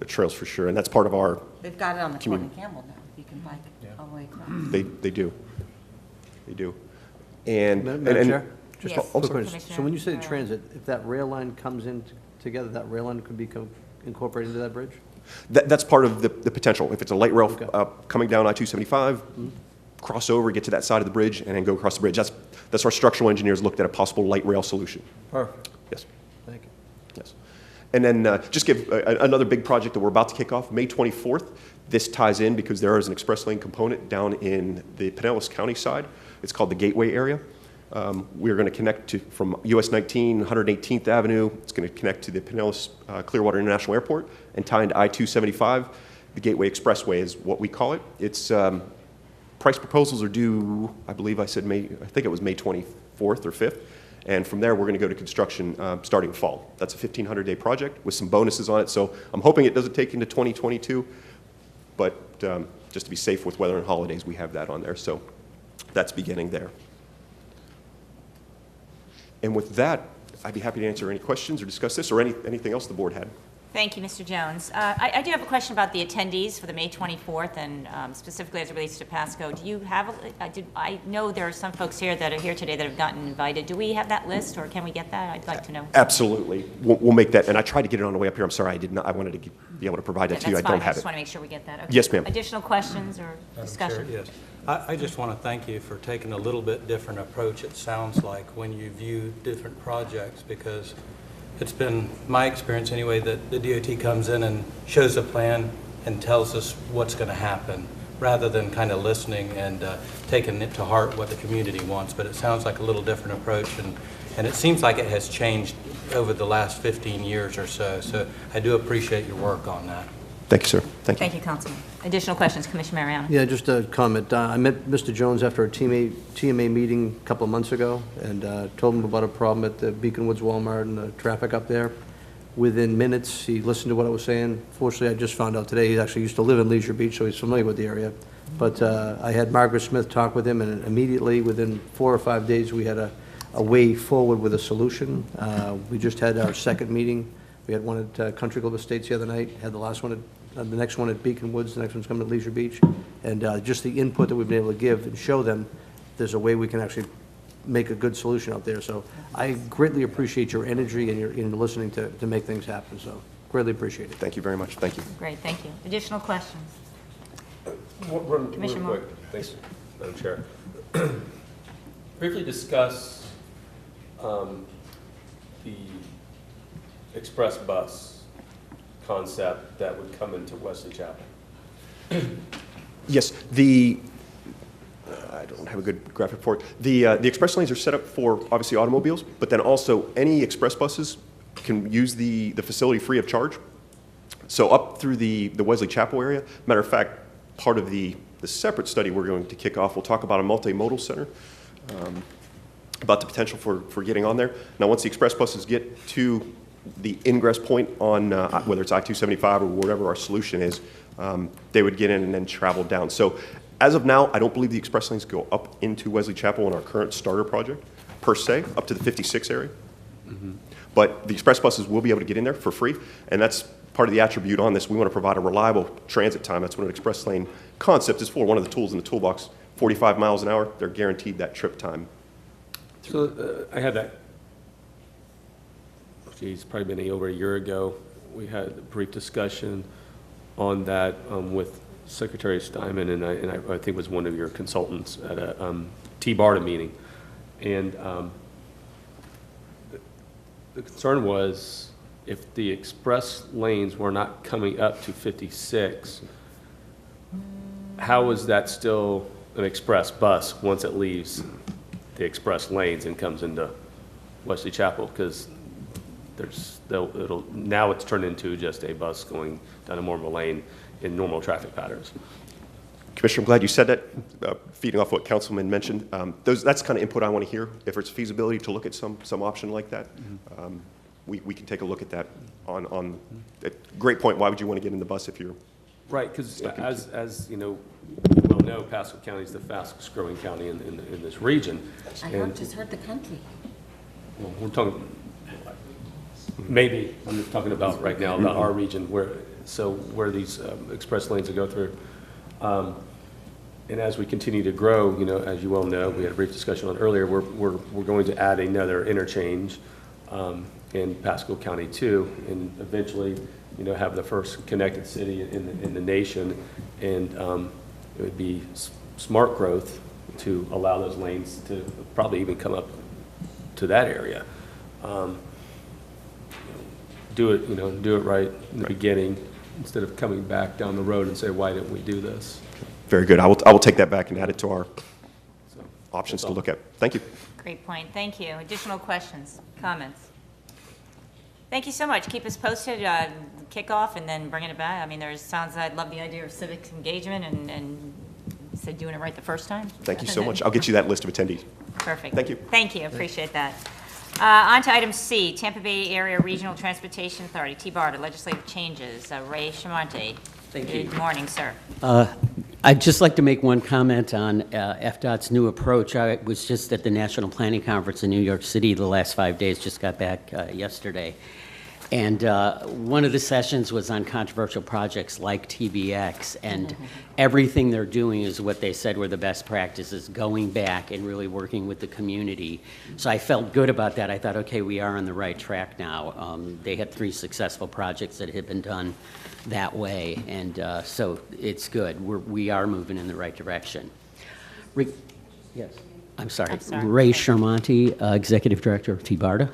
trails for sure, and that's part of our. They've got it on the Corn and Campbell now. You can bike all the way across. They do. And Madam Chair? Just a quick question. So when you say transit, if that rail line comes in together, that rail line could be incorporated into that bridge? That's part of the potential. If it's a light rail coming down I-275, cross over, get to that side of the bridge, and then go across the bridge. That's our structural engineers looked at a possible light rail solution. Perfect. Yes. Thank you. Yes. And then just give another big project that we're about to kick off, May 24th. This ties in because there is an express lane component down in the Pinellas County side. It's called the Gateway area. We're going to connect from US 19, 118th Avenue. It's going to connect to the Pinellas Clearwater International Airport and tie into I-275. The Gateway Expressway is what we call it. It's price proposals are due, I believe I said I think it was May 24th or 5th. And from there, we're going to go to construction starting fall. That's a 1,500-day project with some bonuses on it. So I'm hoping it doesn't take into 2022, but just to be safe with weather and holidays, we have that on there. So that's beginning there. And with that, I'd be happy to answer any questions or discuss this or anything else the board had. Thank you, Mr. Jones. I do have a question about the attendees for the May 24th, and specifically as it relates to Pasco. Do you have, I know there are some folks here that are here today that have gotten invited. Do we have that list, or can we get that? I'd like to know. Absolutely. We'll make that, and I tried to get it on the way up here. I'm sorry, I did not. I wanted to be able to provide that to you. I don't That's fine. I have just it. want to make sure we get that. Okay. Yes, ma'am. Additional questions or discussion? Yes. I just want to thank you for taking a little bit different approach, it sounds like, when you view different projects, because it's been my experience anyway that the DOT comes in and shows a plan and tells us what's going to happen, rather than kind of listening and taking it to heart what the community wants. But it sounds like a little different approach, and it seems like it has changed over the last 15 years or so. So I do appreciate your work on that. Thank you, sir. Thank you. Thank you, Councilman. Additional questions, Commissioner Mariano? Yeah, just a comment. I met Mr. Jones after a TMA meeting a couple of months ago, and told him about a problem at the Beacon Woods Walmart and the traffic up there. Within minutes, he listened to what I was saying. Fortunately, I just found out today he actually used to live in Leisure Beach, so he's familiar with the area. But I had Margaret Smith talk with him, and immediately, within 4 or 5 days, we had a way forward with a solution. We just had our second meeting. We had one at Country Club Estates the other night, had the last one at the next one at Beacon Woods, the next one's coming at Leisure Beach. And just the input that we've been able to give and show them there's a way we can actually make a good solution out there. So I greatly appreciate your energy and your listening to make things happen. So greatly appreciate it. Thank you very much. Thank you. Great, thank you. Additional questions? Commissioner Real Moore. quick. Thanks, Madam Chair. Briefly discuss the express bus concept that would come into Wesley Chapel. Yes, I don't have a good graphic for it. The express lanes are set up for, obviously, automobiles, but then also any express buses can use the facility free of charge. So up through the Wesley Chapel area. Matter of fact, part of the separate study we're going to kick off, we'll talk about a multimodal center, about the potential for getting on there. Now, once the express buses get to the ingress point on whether it's I-275 or whatever our solution is, they would get in and then travel down. So as of now, I don't believe the express lanes go up into Wesley Chapel in our current starter project, per se, up to the 56 area. Mm-hmm. But the express buses will be able to get in there for free, and that's part of the attribute on this. We want to provide a reliable transit time. That's what an express lane concept is for, one of the tools in the toolbox. 45 miles an hour, they're guaranteed that trip time. So I had that, it's probably been over a year ago. We had a brief discussion on that with Secretary Steinman, and I think it was one of your consultants at a T-BARTA meeting. And the concern was if the express lanes were not coming up to 56, how is that still an express bus once it leaves the express lanes and comes into Wesley Chapel? Because now it's turned into just a bus going down a normal lane in normal traffic patterns. Commissioner, I'm glad you said that, feeding off what Councilman mentioned. That's kind of input I want to hear. If it's feasibility to look at some option like that, we can take a look at that on great point. Why would you want to get in the bus if you're... Right, because as you know, you well know, Pasco County is the fastest growing county in this region. Just heard the country. Well, we're talking, maybe, I'm just talking about right now, about our region, where these express lanes will go through. And as we continue to grow, you know, as you well know, we had a brief discussion on earlier, we're going to add another interchange in Pasco County too, and eventually, you know, have the first connected city in the nation, and it would be smart growth to allow those lanes to probably even come up to that area. Do it right in the beginning, instead of coming back down the road and say, why didn't we do this? Very good. I will take that back and add it to our options to look at. Thank you. Great point. Thank you. Additional questions, comments? Thank you so much. Keep us posted, kickoff, and then bringing it back. I mean, I love the idea of civic engagement and said doing it right the first time. Thank you so much. I'll get you that list of attendees. Perfect. Thank you. Thank you. Appreciate that. On to item C, Tampa Bay Area Regional Transportation Authority, T-BARTA, legislative changes. Ray Shamonte. Thank you. Good morning, sir. I'd just like to make one comment on FDOT's new approach. I was just at the National Planning Conference in New York City the last 5 days, just got back yesterday. And one of the sessions was on controversial projects like TBX, and everything they're doing is what they said were the best practices, going back and really working with the community. So I felt good about that. I thought, okay, we are on the right track now. They had 3 successful projects that had been done that way, and so it's good. We are moving in the right direction. Yes. I'm sorry. Ray Shermonti, Executive Director of TBARTA.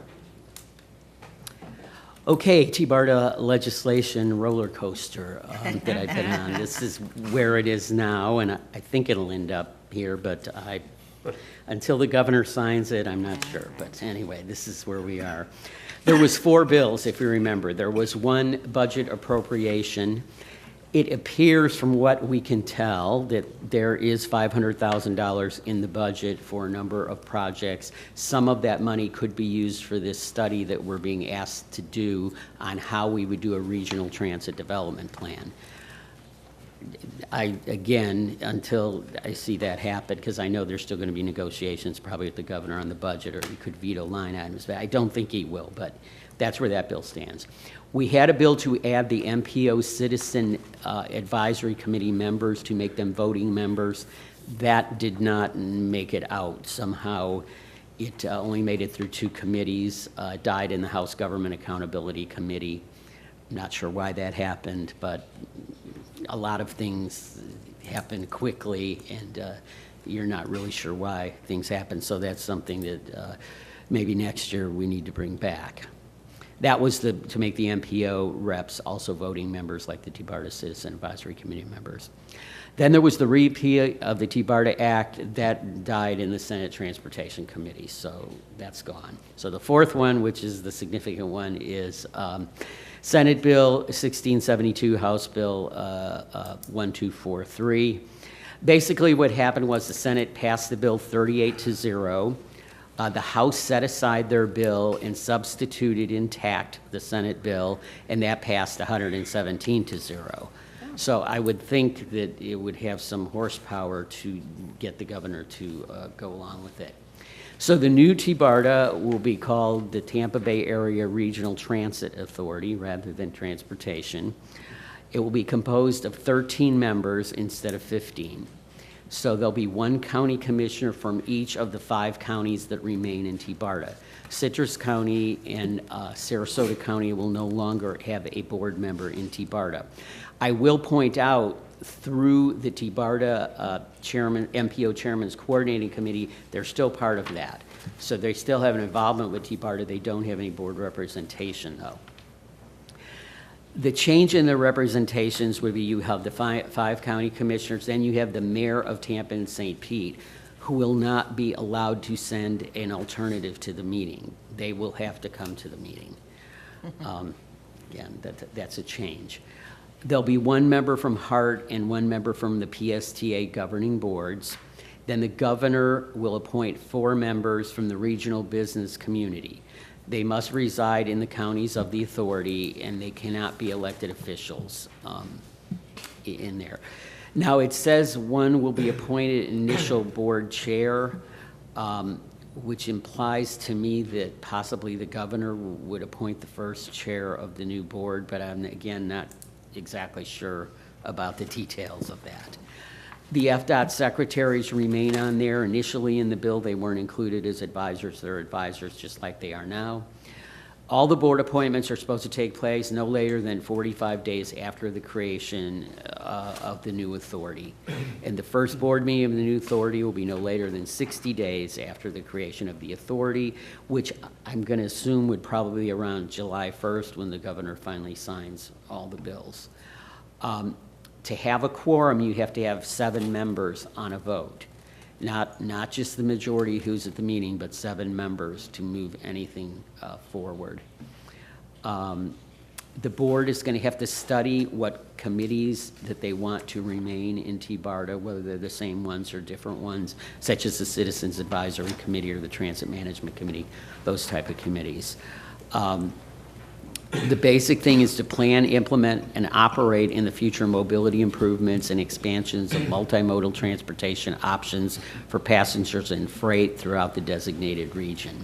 Okay, TBARTA legislation roller coaster that I've been on. This is where it is now, and I think it'll end up here, but until the governor signs it, I'm not sure. But anyway, this is where we are. There was 4 bills, if you remember. There was 1 budget appropriation. It appears from what we can tell that there is $500,000 in the budget for a number of projects. Some of that money could be used for this study that we're being asked to do on how we would do a regional transit development plan. Again, until I see that happen, because I know there's still going to be negotiations probably with the governor on the budget, or he could veto line items. I don't think he will, but that's where that bill stands. We had a bill to add the MPO Citizen Advisory Committee members to make them voting members. That did not make it out. Somehow it only made it through 2 committees, died in the House Government Accountability Committee. Not sure why that happened, but a lot of things happen quickly, and you're not really sure why things happen. So that's something that maybe next year we need to bring back. That was to make the MPO reps also voting members like the TBARTA Citizen Advisory Committee members. Then there was the repeal of the TBARTA Act. That died in the Senate Transportation Committee, so that's gone. So the 4th one, which is the significant one, is Senate Bill 1672, House Bill 1243. Basically what happened was the Senate passed the bill 38-0. The House set aside their bill and substituted intact the Senate bill, and that passed 117-0. So I would think that it would have some horsepower to get the governor to go along with it. So the new TBARTA will be called the Tampa Bay Area Regional Transit Authority rather than Transportation. It will be composed of 13 members instead of 15. So there'll be 1 county commissioner from each of the 5 counties that remain in TBARTA. Citrus County and Sarasota County will no longer have a board member in TBARTA. I will point out, through the TBARTA MPO Chairman's Coordinating Committee, they're still part of that. So they still have an involvement with TBARTA. They don't have any board representation, though. The change in the representations would be you have the 5 county commissioners, then you have the mayor of Tampa and St. Pete, who will not be allowed to send an alternative to the meeting. They will have to come to the meeting. Again, that's a change. There'll be 1 member from HART and 1 member from the PSTA governing boards. Then the governor will appoint 4 members from the regional business community. They must reside in the counties of the authority, and they cannot be elected officials in there. Now, it says 1 will be appointed initial board chair, which implies to me that possibly the governor would appoint the first chair of the new board, but I'm, again, not exactly sure about the details of that. The FDOT secretaries remain on there. Initially in the bill, they weren't included as advisors. They're advisors just like they are now. All the board appointments are supposed to take place no later than 45 days after the creation of the new authority. And the first board meeting of the new authority will be no later than 60 days after the creation of the authority, which I'm going to assume would probably be around July 1st when the governor finally signs all the bills. To have a quorum, you have to have 7 members on a vote. Not just the majority who's at the meeting, but 7 members to move anything forward. The board is going to have to study what committees that they want to remain in TBARTA, whether they're the same ones or different ones, such as the Citizens Advisory Committee or the Transit Management Committee, those type of committees. The basic thing is to plan, implement, and operate in the future mobility improvements and expansions of multimodal transportation options for passengers and freight throughout the designated region.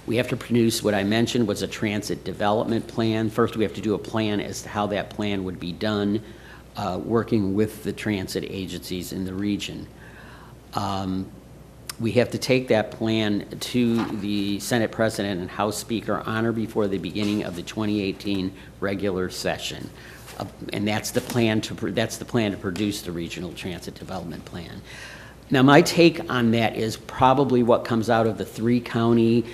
We have to produce, what I mentioned was a transit development plan. First, we have to do a plan as to how that plan would be done, working with the transit agencies in the region. We have to take that plan to the Senate President and House Speaker on or before the beginning of the 2018 regular session. And that's the plan to produce the Regional Transit Development Plan. Now, my take on that is probably what comes out of the 3-county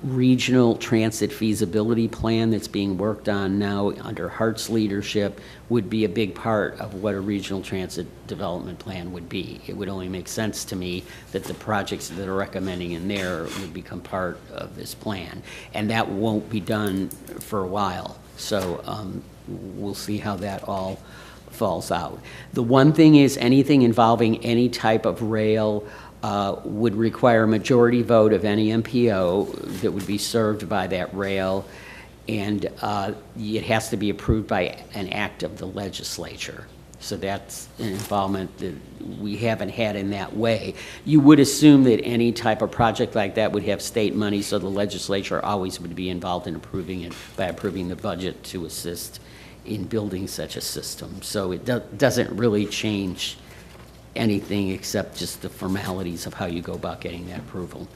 regional transit feasibility plan that's being worked on now under Hart's leadership would be a big part of what a regional transit development plan would be. It would only make sense to me that the projects that are recommending in there would become part of this plan. And that won't be done for a while. So we'll see how that all falls out. The one thing is anything involving any type of rail would require a majority vote of any MPO that would be served by that rail, and it has to be approved by an act of the legislature. So that's an involvement that we haven't had in that way. You would assume that any type of project like that would have state money, so the legislature always would be involved in approving it by approving the budget to assist in building such a system. So it doesn't really change anything except just the formalities of how you go about getting that approval.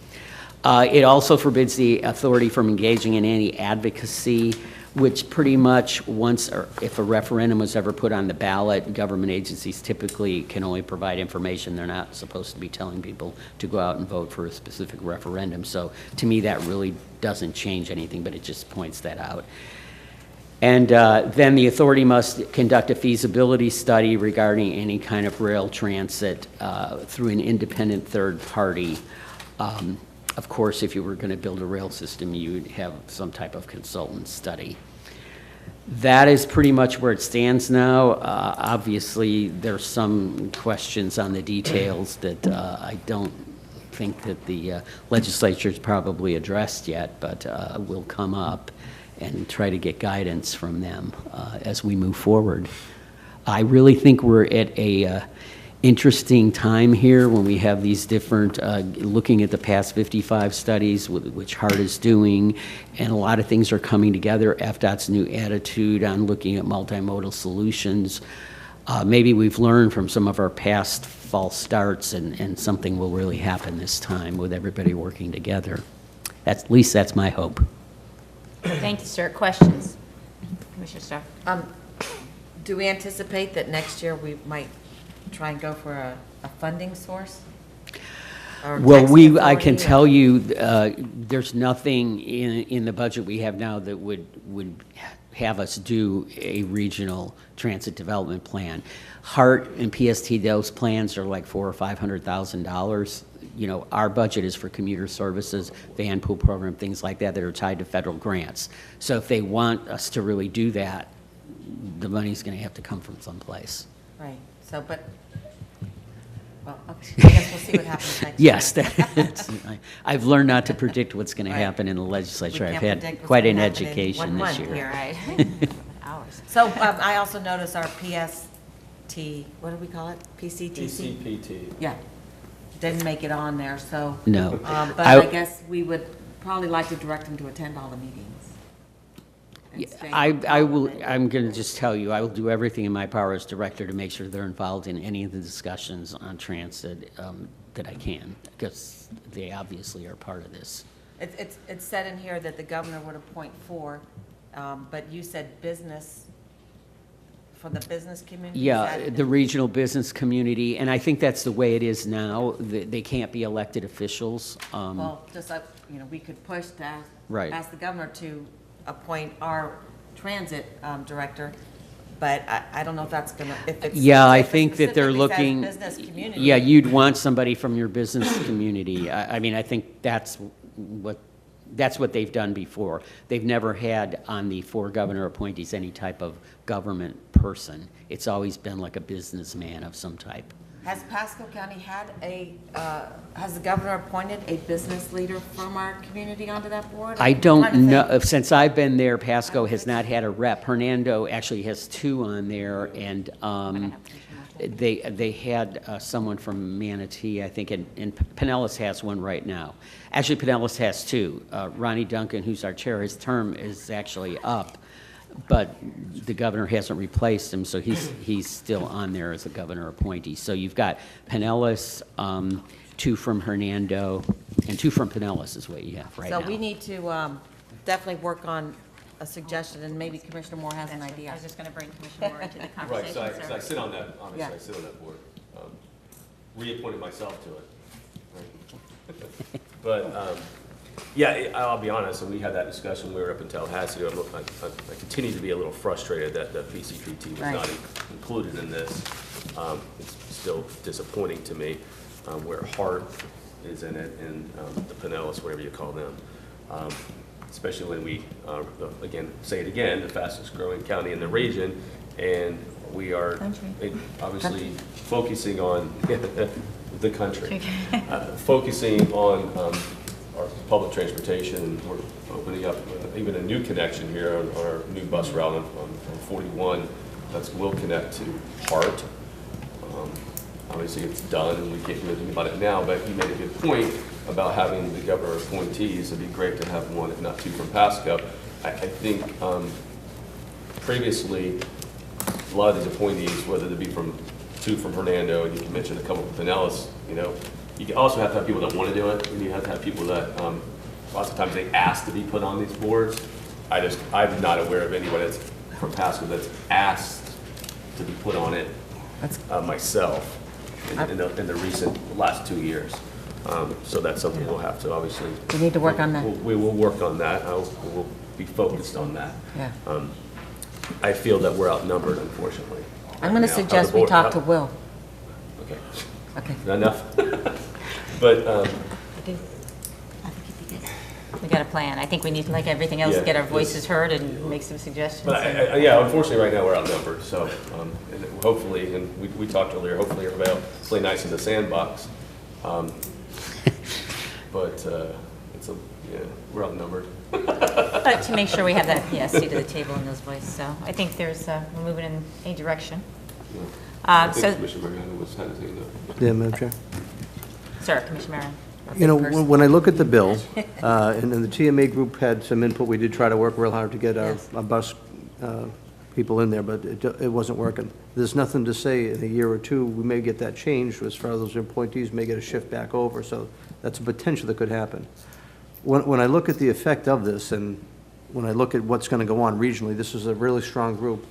It also forbids the authority from engaging in any advocacy, which pretty much once, or if a referendum was ever put on the ballot, government agencies typically can only provide information. They're not supposed to be telling people to go out and vote for a specific referendum. So to me, that really doesn't change anything, but it just points that out. And then the authority must conduct a feasibility study regarding any kind of rail transit through an independent third party. Of course, if you were going to build a rail system, you would have some type of consultant study. That is pretty much where it stands now. Obviously, there's some questions on the details that I don't think that the legislature's probably addressed yet, but will come up, and try to get guidance from them as we move forward. I really think we're at a interesting time here when we have these different, looking at the past 55 studies, which HART is doing, and a lot of things are coming together. FDOT's new attitude on looking at multimodal solutions. Maybe we've learned from some of our past false starts, and something will really happen this time with everybody working together. At least that's my hope. Thank you, sir. Questions? Commissioner Starr? Do we anticipate that next year we might try and go for a funding source? Well, I can tell you there's nothing in the budget we have now that would have us do a regional transit development plan. HART and PST, those plans are like $400,000 or $500,000. You know, our budget is for commuter services, van pool program, things like that are tied to federal grants. So if they want us to really do that, the money's going to have to come from someplace. Right. So, but, well, okay. I guess we'll see what happens next Yes, I've learned not to predict what's going to happen in the legislature. I've had quite an education this year. Here, right? Hours. So I also noticed our PST, what do we call it? PCTC? PCPT. Yeah. Didn't make it on there, so. No. But I guess we would probably like to direct them to attend all the meetings. I'm going to just tell you, I will do everything in my power as director to make sure they're involved in any of the discussions on transit that I can, because they obviously are part of this. It's said in here that the governor would appoint 4, but you said business, for the business community? Yeah, the regional business community, and I think that's the way it is now. They can't be elected officials. Well, just like, you know, we could push to ask the governor to appoint our transit director, but I don't know if that's going to, if it's. Yeah, I think that they're looking. Business community. Yeah, you'd want somebody from your business community. I mean, I think that's what they've done before. They've never had on the 4 governor appointees any type of government person. It's always been like a businessman of some type. Has Pasco County had has the governor appointed a business leader from our community onto that board? I don't know. Since I've been there, Pasco has not had a rep. Hernando actually has 2 on there, and they had someone from Manatee, I think, and Pinellas has one right now. Actually, Pinellas has two. Ronnie Duncan, who's our chair, his term is actually up, but the governor hasn't replaced him, so he's still on there as a governor appointee. So you've got Pinellas, two from Hernando, and two from Pinellas is what you have right now. So we need to definitely work on a suggestion, and maybe Commissioner Moore has an idea. I was just going to bring Commissioner Moore into the Right, conversation, so sir. I sit on that, honestly, Yeah. I sit on that board. Reappointed myself to it. Right. But, yeah, I'll be honest, and we had that discussion when we were up in Tallahassee. I continue to be a little frustrated that the PCPT was Right. not included in this. It's still disappointing to me where Hart is in it and the Pinellas, whatever you call them. Especially when we, again, say it again, the fastest growing county in the region, and we are obviously focusing on the country, focusing on our public transportation. We're opening up even a new connection here on our new bus route on 41 that will connect to Hart. Obviously, it's done, and we can't do anything about it now, but you made a good point about having the governor appointees. It'd be great to have one, if not two, from Pasco. I think previously, a lot of these appointees, whether they be two from Hernando, and you can mention a couple from Pinellas, you also have to have people that want to do it, and you have to have people that, lots of times they ask to be put on these boards. I'm not aware of anyone that's from Pasco that's asked to be put on it myself in the last 2 years. So that's something we'll have to obviously. We need to work on that. We will work on that. We'll be focused on that. Yeah. I feel that we're outnumbered, unfortunately. I'm going to suggest we talk to Will. Okay. Okay. Enough. But We got a plan. I think we need, like everything else, Yeah, get our voices heard and make some suggestions. but yeah, unfortunately, right now we're outnumbered. So and hopefully, and we talked earlier, hopefully everybody will play nice in the sandbox. But we're outnumbered. But to make sure we have that, seat at the table in those voices. So I think we're moving in a direction. I think So, Commissioner Mariano was hesitating though. Yeah, Madam Chair. sir, Commissioner Marin. You know, when I look at the bill, and then the TMA group had some input, we did try to work real hard to get our bus people in there, but it wasn't working. There's nothing to say in a year or two, we may get that changed as far as those appointees may get a shift back over, so that's a potential that could happen. When I look at the effect of this, and when I look at what's going to go on regionally, this is a really strong group.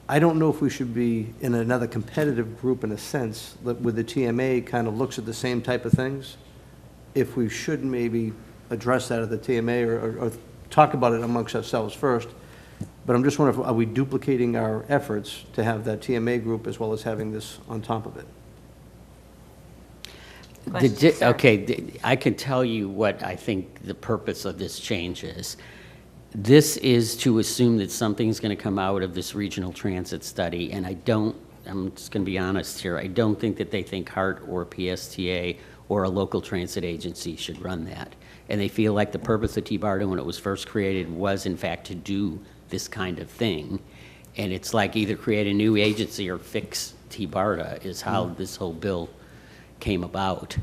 I don't know if we should be in another competitive group in a sense, where the TMA kind of looks at the same type of things. If we should maybe address that at the TMA or talk about it amongst ourselves first. But I'm just wondering, are we duplicating our efforts to have that TMA group as well as having this on top of it? Okay, I can tell you what I think the purpose of this change is. This is to assume that something's going to come out of this regional transit study, and I'm just going to be honest here, I don't think that they think HART or PSTA or a local transit agency should run that. And they feel like the purpose of T-BARTA when it was first created was in fact to do this kind of thing. And it's like either create a new agency or fix T-BARTA is how this whole bill came about.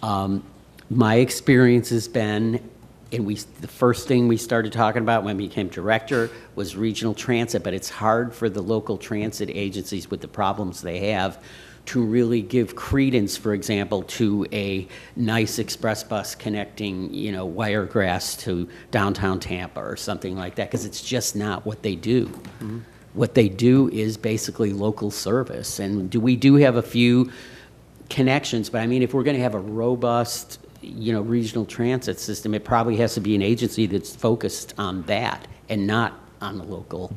My experience has been, and the first thing we started talking about when we became director was regional transit, but it's hard for the local transit agencies with the problems they have to really give credence, for example, to a nice express bus connecting, Wiregrass to downtown Tampa or something like that, because it's just not what they do. Mm-hmm. What they do is basically local service, and we do have a few connections, but I mean, if we're going to have a robust, regional transit system, it probably has to be an agency that's focused on that and not on the local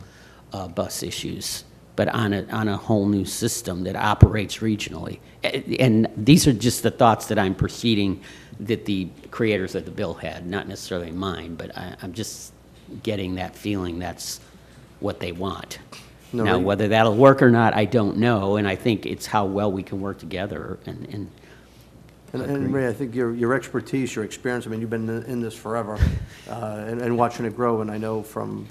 bus issues, but on a whole new system that operates regionally. And these are just the thoughts that I'm proceeding that the creators of the bill had, not necessarily mine, but I'm just getting that feeling that's what they want. No, now, whether that'll work or not, I don't know, and I think it's how well we can work together and Ray, I think your expertise, your experience, I mean, you've been in this forever, and watching it grow, and I know from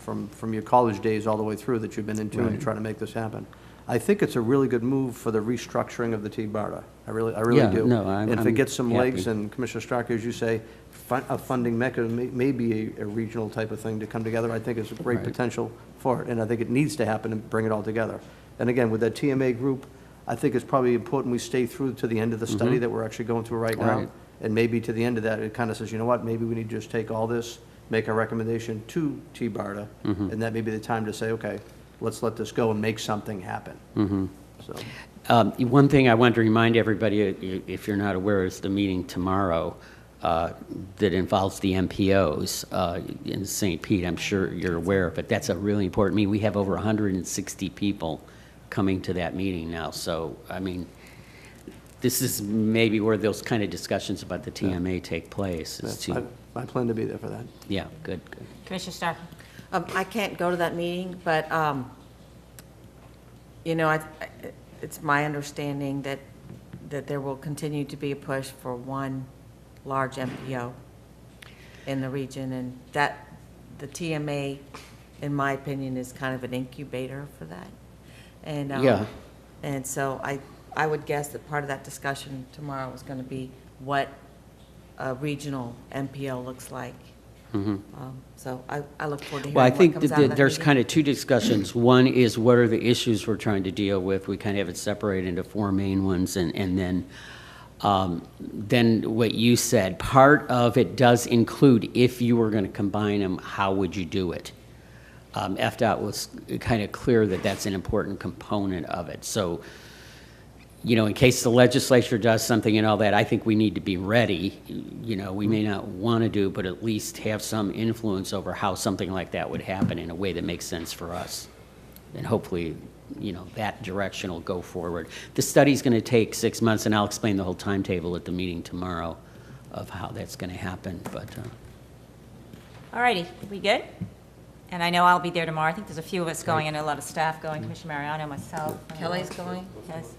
your college days all the way through that you've been in tune to try to make this happen. I think it's a really good move for the restructuring of the T-BARTA. I really Yeah, do. no, And if it I'm gets some legs, happy. and Commissioner Straka, as you say, a funding mechanism may be a regional type of thing to come together, I think it's a great Right. potential for it, and I think it needs to happen and bring it all together. And again, with that TMA group, I think it's probably important we stay through to the end of the study that we're actually going through right now. Right. And maybe to the end of that, it kind of says, you know what, maybe we need to just take all this, make a recommendation to T-BARTA, and that may be the time to say, okay, let's let this go and make something happen. So, One thing I want to remind everybody, if you're not aware, is the meeting tomorrow that involves the MPOs in St. Pete. I'm sure you're aware, but that's a really important meeting. We have over 160 people coming to that meeting now. So, I mean, this is maybe where those kind of discussions about the TMA take place. Is yeah, to, I plan to be there for that. yeah, good. Commissioner Stark? I can't go to that meeting, but, you know, it's my understanding that there will continue to be a push for one large MPO in the region, and that the TMA, in my opinion, is kind of an incubator for that. And Yeah. And so I would guess that part of that discussion tomorrow is going to be what a regional MPO looks like. So I look forward to hearing Well, I what think comes out of that there's meeting. kind of two discussions. One is what are the issues we're trying to deal with? We kind of have it separated into four main ones, and then what you said, part of it does include if you were going to combine them, how would you do it? FDOT was kind of clear that that's an important component of it. So, you know, in case the legislature does something and all that, I think we need to be ready. You know, we may not want to do, but at least have some influence over how something like that would happen in a way that makes sense for us. And hopefully, you know, that direction will go forward. The study's going to take 6 months, and I'll explain the whole timetable at the meeting tomorrow of how that's going to happen. But All righty, we good? And I know I'll be there tomorrow. I think there's a few of us going, and a lot of staff going, Commissioner Mariano, myself. Kelly's going? Yes,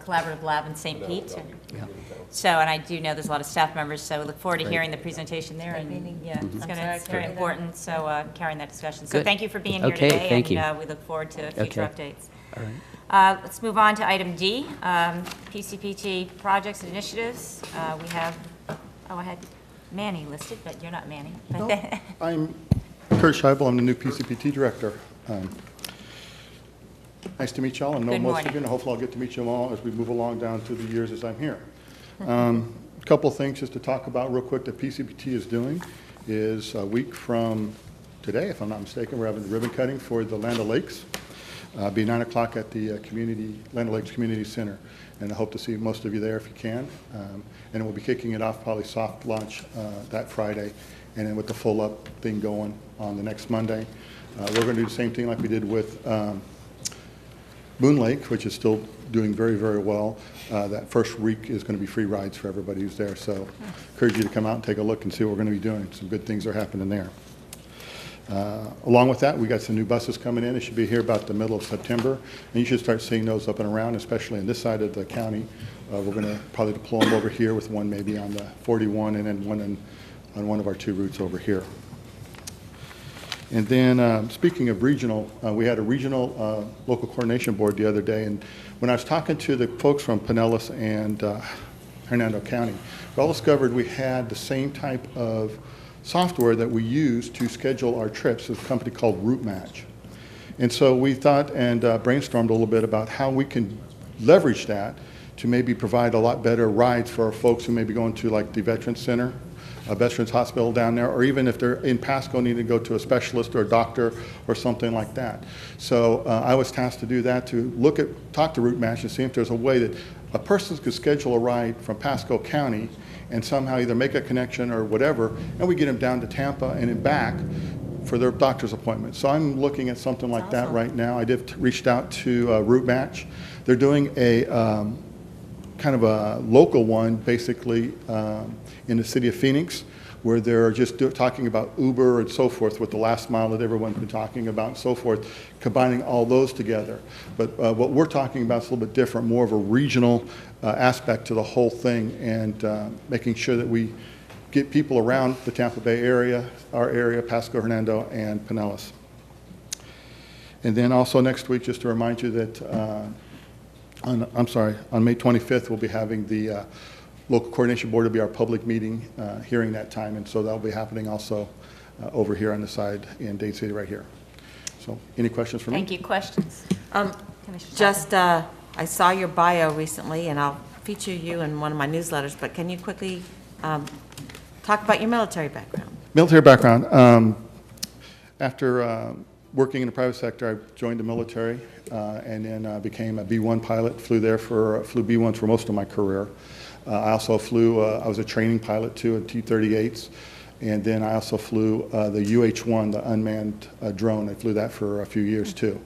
Collaborative Lab in St. Pete. yeah. So, and I do know there's a lot of staff members, so we look forward to hearing the presentation there. And yeah, it's very important, so carrying that discussion. So Good. thank you for being here Okay, today. thank you. And we look forward to future Okay. updates. All right. Let's move on to item D, PCPT projects and initiatives. We have, I had Manny listed, but you're not Manny. I'm Kurt Scheibel. I'm the new PCPT director. Nice to meet y'all and know Good most morning. of you, and hopefully I'll get to meet you all as we move along down through the years as I'm here. A couple of things just to talk about real quick that PCPT is doing is a week from today, if I'm not mistaken, we're having the ribbon cutting for the Land O'Lakes. Be 9 o'clock at the Land O'Lakes Community Center, and I hope to see most of you there if you can. And we'll be kicking it off probably soft launch that Friday, and then with the full up thing going on the next Monday. We're going to do the same thing like we did with Moon Lake, which is still doing very, very well. That first week is going to be free rides for everybody who's there. So encourage you to come out and take a look and see what we're going to be doing. Some good things are happening there. Along with that, we got some new buses coming in. It should be here about the middle of September. And you should start seeing those up and around, especially in this side of the county. We're going to probably deploy them over here with one maybe on the 41 and then one on one of our two routes over here. And then, speaking of regional, we had a regional local coordination board the other day, and when I was talking to the folks from Pinellas and Hernando County, we all discovered we had the same type of software that we use to schedule our trips. It's a company called Route Match. And so we thought and brainstormed a little bit about how we can leverage that to maybe provide a lot better rides for our folks who may be going to like the Veterans Center, a Veterans Hospital down there, or even if they're in Pasco, need to go to a specialist or a doctor or something like that. So I was tasked to do that, to talk to Route Match and see if there's a way that a person could schedule a ride from Pasco County and somehow either make a connection or whatever, and we get them down to Tampa and then back for their doctor's appointment. So I'm looking at something like that right now. I reached out to Route Match. They're doing a kind of a local one, basically, in the city of Phoenix, where they're just talking about Uber and so forth with the last mile that everyone's been talking about and so forth, combining all those together. But what we're talking about is a little bit different, more of a regional aspect to the whole thing, and making sure that we get people around the Tampa Bay area, our area, Pasco, Hernando, and Pinellas. And then also next week, just to remind you that, on May 25th, we'll be having the Local Coordination Board will be our public meeting, hearing that time, and so that'll be happening also over here on the side in Dade City right here. So any questions for me? Thank you. Questions? Just, I saw your bio recently, and I'll feature you in one of my newsletters, but can you quickly talk about your military background? Military background. After working in the private sector, I joined the military and then became a B-1 pilot, flew B-1s for most of my career. I also flew, I was a training pilot too at T-38s, and then I also flew the UH-1, the unmanned drone. I flew that for a few years too,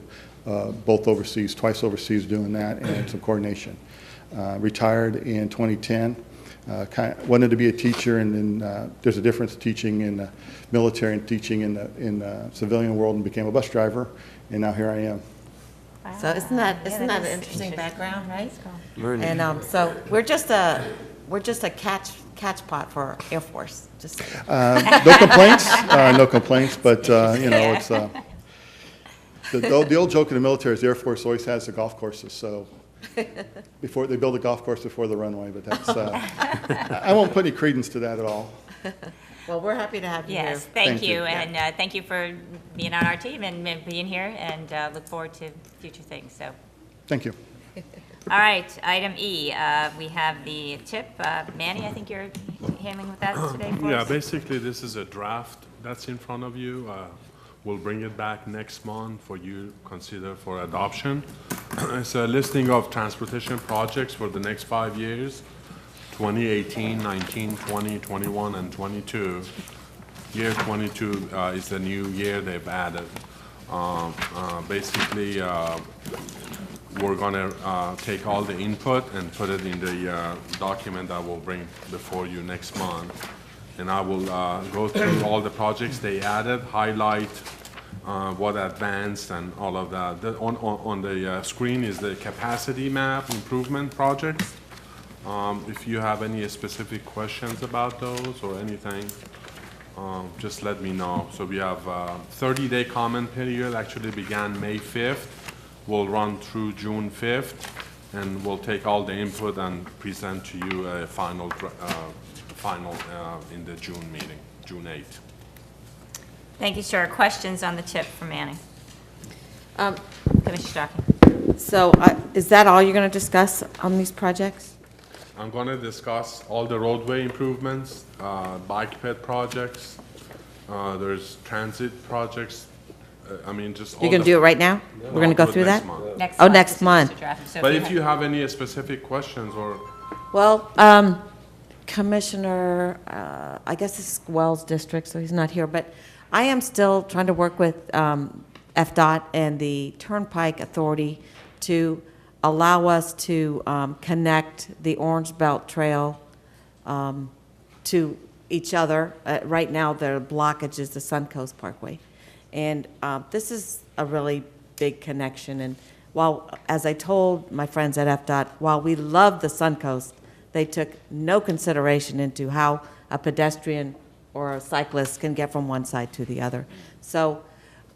both overseas, twice overseas doing that, and some coordination. Retired in 2010. Wanted to be a teacher, and then there's a difference teaching in the military and teaching in the civilian world, and became a bus driver, and now here I am. Wow. So isn't that an interesting background, right? Very nice. And so we're just a catch pot for Air Force. Just so no complaints, no complaints, but you know, it's the old joke in the military is the Air Force always has the golf courses, so. Before they build a golf course before the runway, but that's I won't put any credence to that at all. Well, we're happy to have you here. Yes, thank you. Yeah. And thank you for being on our team and being here, and look forward to future things. So, thank you. All right, item E, we have the tip. Manny, I think you're handling with that today for us? Yeah, basically this is a draft that's in front of you. We'll bring it back next month for you to consider for adoption. It's a listing of transportation projects for the next 5 years, 2018, 19, 20, 21, and 22. Year 22 is the new year they've added. Basically, we're gonna take all the input and put it in the document that we'll bring before you next month. And I will go through all the projects they added, highlight what advanced and all of that. On the screen is the capacity map improvement projects. If you have any specific questions about those or anything, just let me know. So we have 30-day comment period, actually began May 5th. We'll run through June 5th, and we'll take all the input and present to you a final in the June meeting, June 8th. Thank you, sir. Questions on the tip for Manny? Commissioner Strachan. So is that all you're going to discuss on these projects? I'm going to discuss all the roadway improvements, bike ped projects. There's transit projects. I mean, just all. You're going to do it right now? We're going to go through that? Next Oh, month, next this is month. Mr. Draft. So But if you have any specific questions or. Well, Commissioner, I guess this is Wells District, so he's not here, but I am still trying to work with FDOT and the Turnpike Authority to allow us to connect the Orange Belt Trail to each other. Right now, the blockage is the Suncoast Parkway. And this is a really big connection. And while, as I told my friends at FDOT, while we love the Suncoast, they took no consideration into how a pedestrian or a cyclist can get from one side to the other. So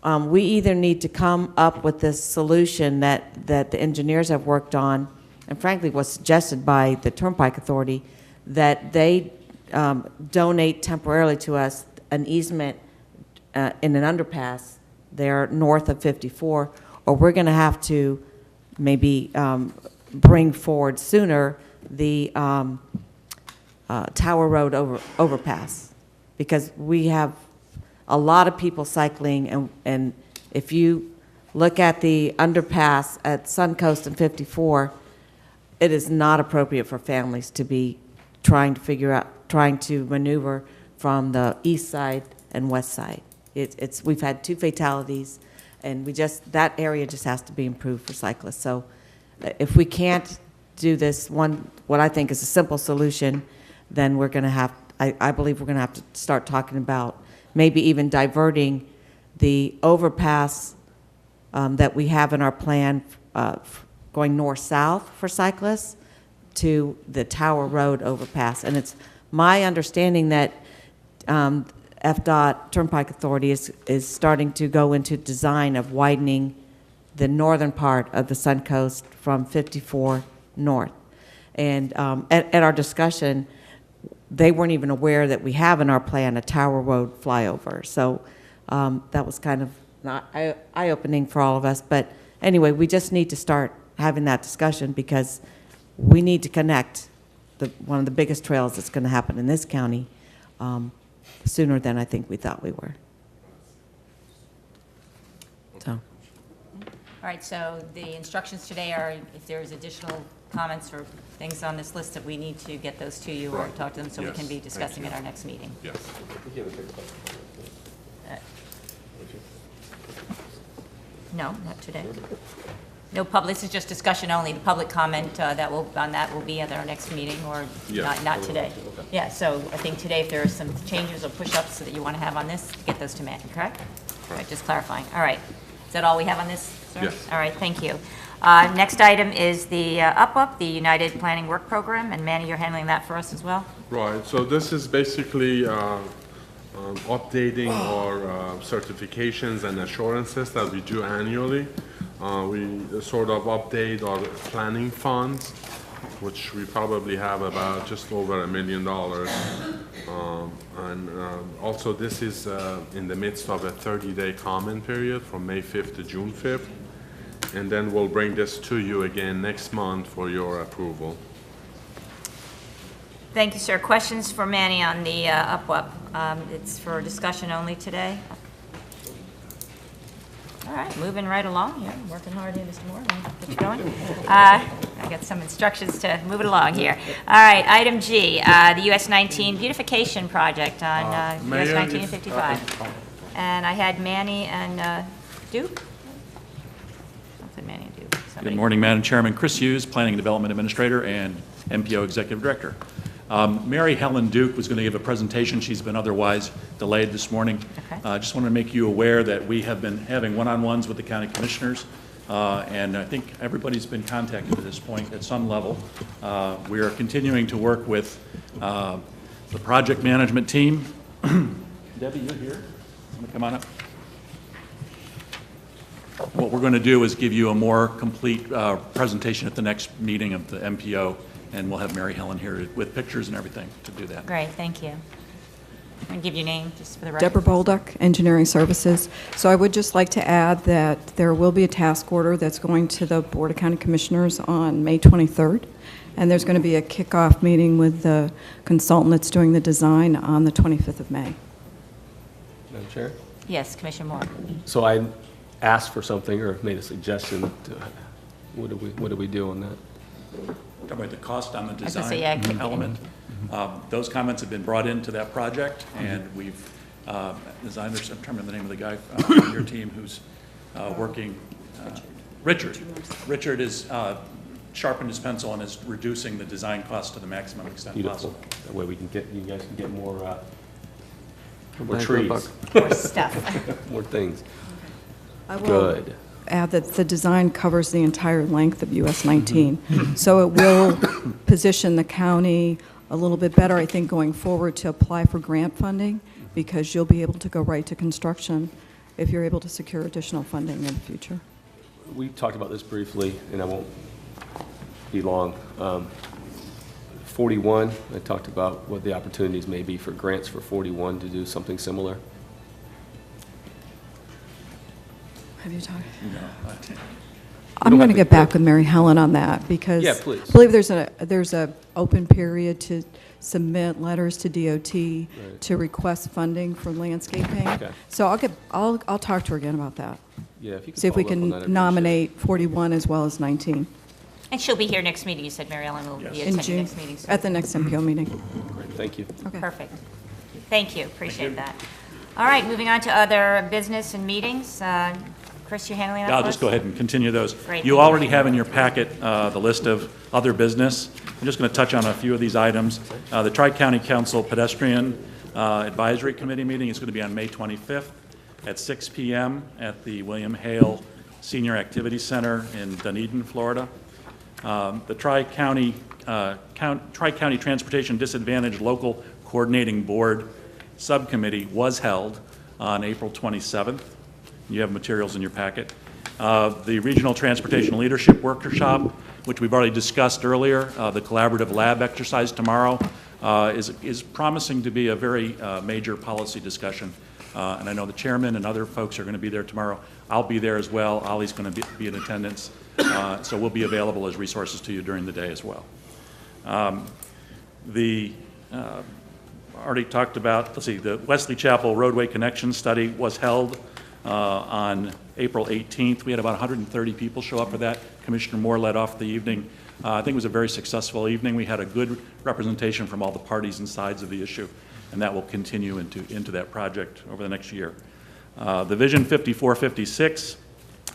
we either need to come up with this solution that the engineers have worked on, and frankly was suggested by the Turnpike Authority, that they donate temporarily to us an easement in an underpass there north of 54, or we're going to have to maybe bring forward sooner the Tower Road overpass, because we have a lot of people cycling, and if you look at the underpass at Suncoast and 54, it is not appropriate for families to be trying to maneuver from the east side and west side. We've had 2 fatalities, and that area just has to be improved for cyclists. So if we can't do this what I think is a simple solution, then we're going to have, I believe we're going to have to start talking about maybe even diverting the overpass that we have in our plan going north-south for cyclists to the Tower Road overpass. And it's my understanding that FDOT, Turnpike Authority, is starting to go into design of widening the northern part of the Suncoast from 54 north. And at our discussion, they weren't even aware that we have in our plan a Tower Road flyover. So that was kind of not eye-opening for all of us. But anyway, we just need to start having that discussion because we need to connect one of the biggest trails that's going to happen in this county sooner than I think we thought we were. So. All right, so the instructions today are if there's additional comments or things on this list that we need to get those to you or Right. talk to them so we Yes, can be discussing thank at you. our next meeting. Yes. No, not today. No public, this is just discussion only. The public comment on that will be at our next meeting or Yeah. not today. Yeah, so I think today if there are some changes or push-ups that you want to have on this, get those to Matt, correct? All right, just clarifying. All right. Is that all we have on this, sir? Yes. All right, thank you. Next item is the UP, the United Planning Work Program, and Manny, you're handling that for us as well? Right, so this is basically updating our certifications and assurances that we do annually. We sort of update our planning funds, which we probably have about just over $1 million. Also, this is in the midst of a 30-day comment period from May 5th to June 5th. And then we'll bring this to you again next month for your approval. Thank you, sir. Questions for Manny on the UPWUP? It's for discussion only today. All right, moving right along here. Working hard here, Mr. Moore. Get you going. I got some instructions to move it along here. All right, item G, the US 19 beautification project on US 19 and 55. And I had Manny and Duke? Something Manny and Duke. Good Somebody. morning, Madam Chairman. Chris Hughes, Planning and Development Administrator and MPO Executive Director. Mary Helen Duke was going to give a presentation. She's been otherwise delayed this morning. Okay. I just wanted to make you aware that we have been having one-on-ones with the county commissioners, and I think everybody's been contacted at this point at some level. We are continuing to work with the project management team. Debbie, you're here. Want to come on up? What we're going to do is give you a more complete presentation at the next meeting of the MPO, and we'll have Mary Helen here with pictures and everything to do that. Great, thank you. I'm going to give your name just for the record. Deborah Bolduc, Engineering Services. So I would just like to add that there will be a task order that's going to the Board of County Commissioners on May 23rd, and there's going to be a kickoff meeting with the consultant that's doing the design on the 25th of May. Madam Chair? Yes, Commissioner Moore. So I asked for something or made a suggestion. What do we do on that? Talk about the cost on the was gonna design say, yeah, element. Those comments have been brought into that project, and we've, as I understand, I'm trying to remember the name of the guy on your team who's working, Richard. Richard has sharpened his pencil and is reducing the design cost to the maximum extent Beautiful. possible. That way you guys can get more bang for a trees. buck. More stuff. More things. I will Good. add that the design covers the entire length of US 19. So it will position the county a little bit better, I think, going forward to apply for grant funding, because you'll be able to go right to construction if you're able to secure additional funding in the future. We talked about this briefly, and I won't be long. 41, I talked about what the opportunities may be for grants for 41 to do something similar. Have you talked? No, I'm going to get back with Mary Helen on that, because Yeah, please. I believe there's a open period to submit letters to DOT to request funding for landscaping. Okay. So I'll talk to her again about that. Yeah, if you could See if we follow up on that, I'd can appreciate it. nominate 41 as well as 19 And she'll be here next meeting. You said Mary Ellen will be in attending June, next meeting. so- at the next MPO meeting. Great, thank you. Okay. Perfect. Thank you, appreciate that. All right, moving on to other business and meetings. Chris, you handling that I'll for just us? go ahead and continue those. Great, You thank you. already have in your packet the list of other business. I'm just going to touch on a few of these items. The Tri-County Council Pedestrian Advisory Committee meeting is going to be on May 25th at 6 p.m. at the William Hale Senior Activity Center in Dunedin, Florida. The Tri-County Transportation Disadvantaged Local Coordinating Board Subcommittee was held on April 27th. You have materials in your packet. The Regional Transportation Leadership Workshop, which we've already discussed earlier, the collaborative lab exercise tomorrow, is promising to be a very major policy discussion. And I know the chairman and other folks are going to be there tomorrow. I'll be there as well. Ollie's going to be in attendance. So we'll be available as resources to you during the day as well. Already talked about, let's see, the Wesley Chapel Roadway Connection Study was held on April 18th. We had about 130 people show up for that. Commissioner Moore led off the evening. I think it was a very successful evening. We had a good representation from all the parties and sides of the issue, and that will continue into that project over the next year. The Vision 5456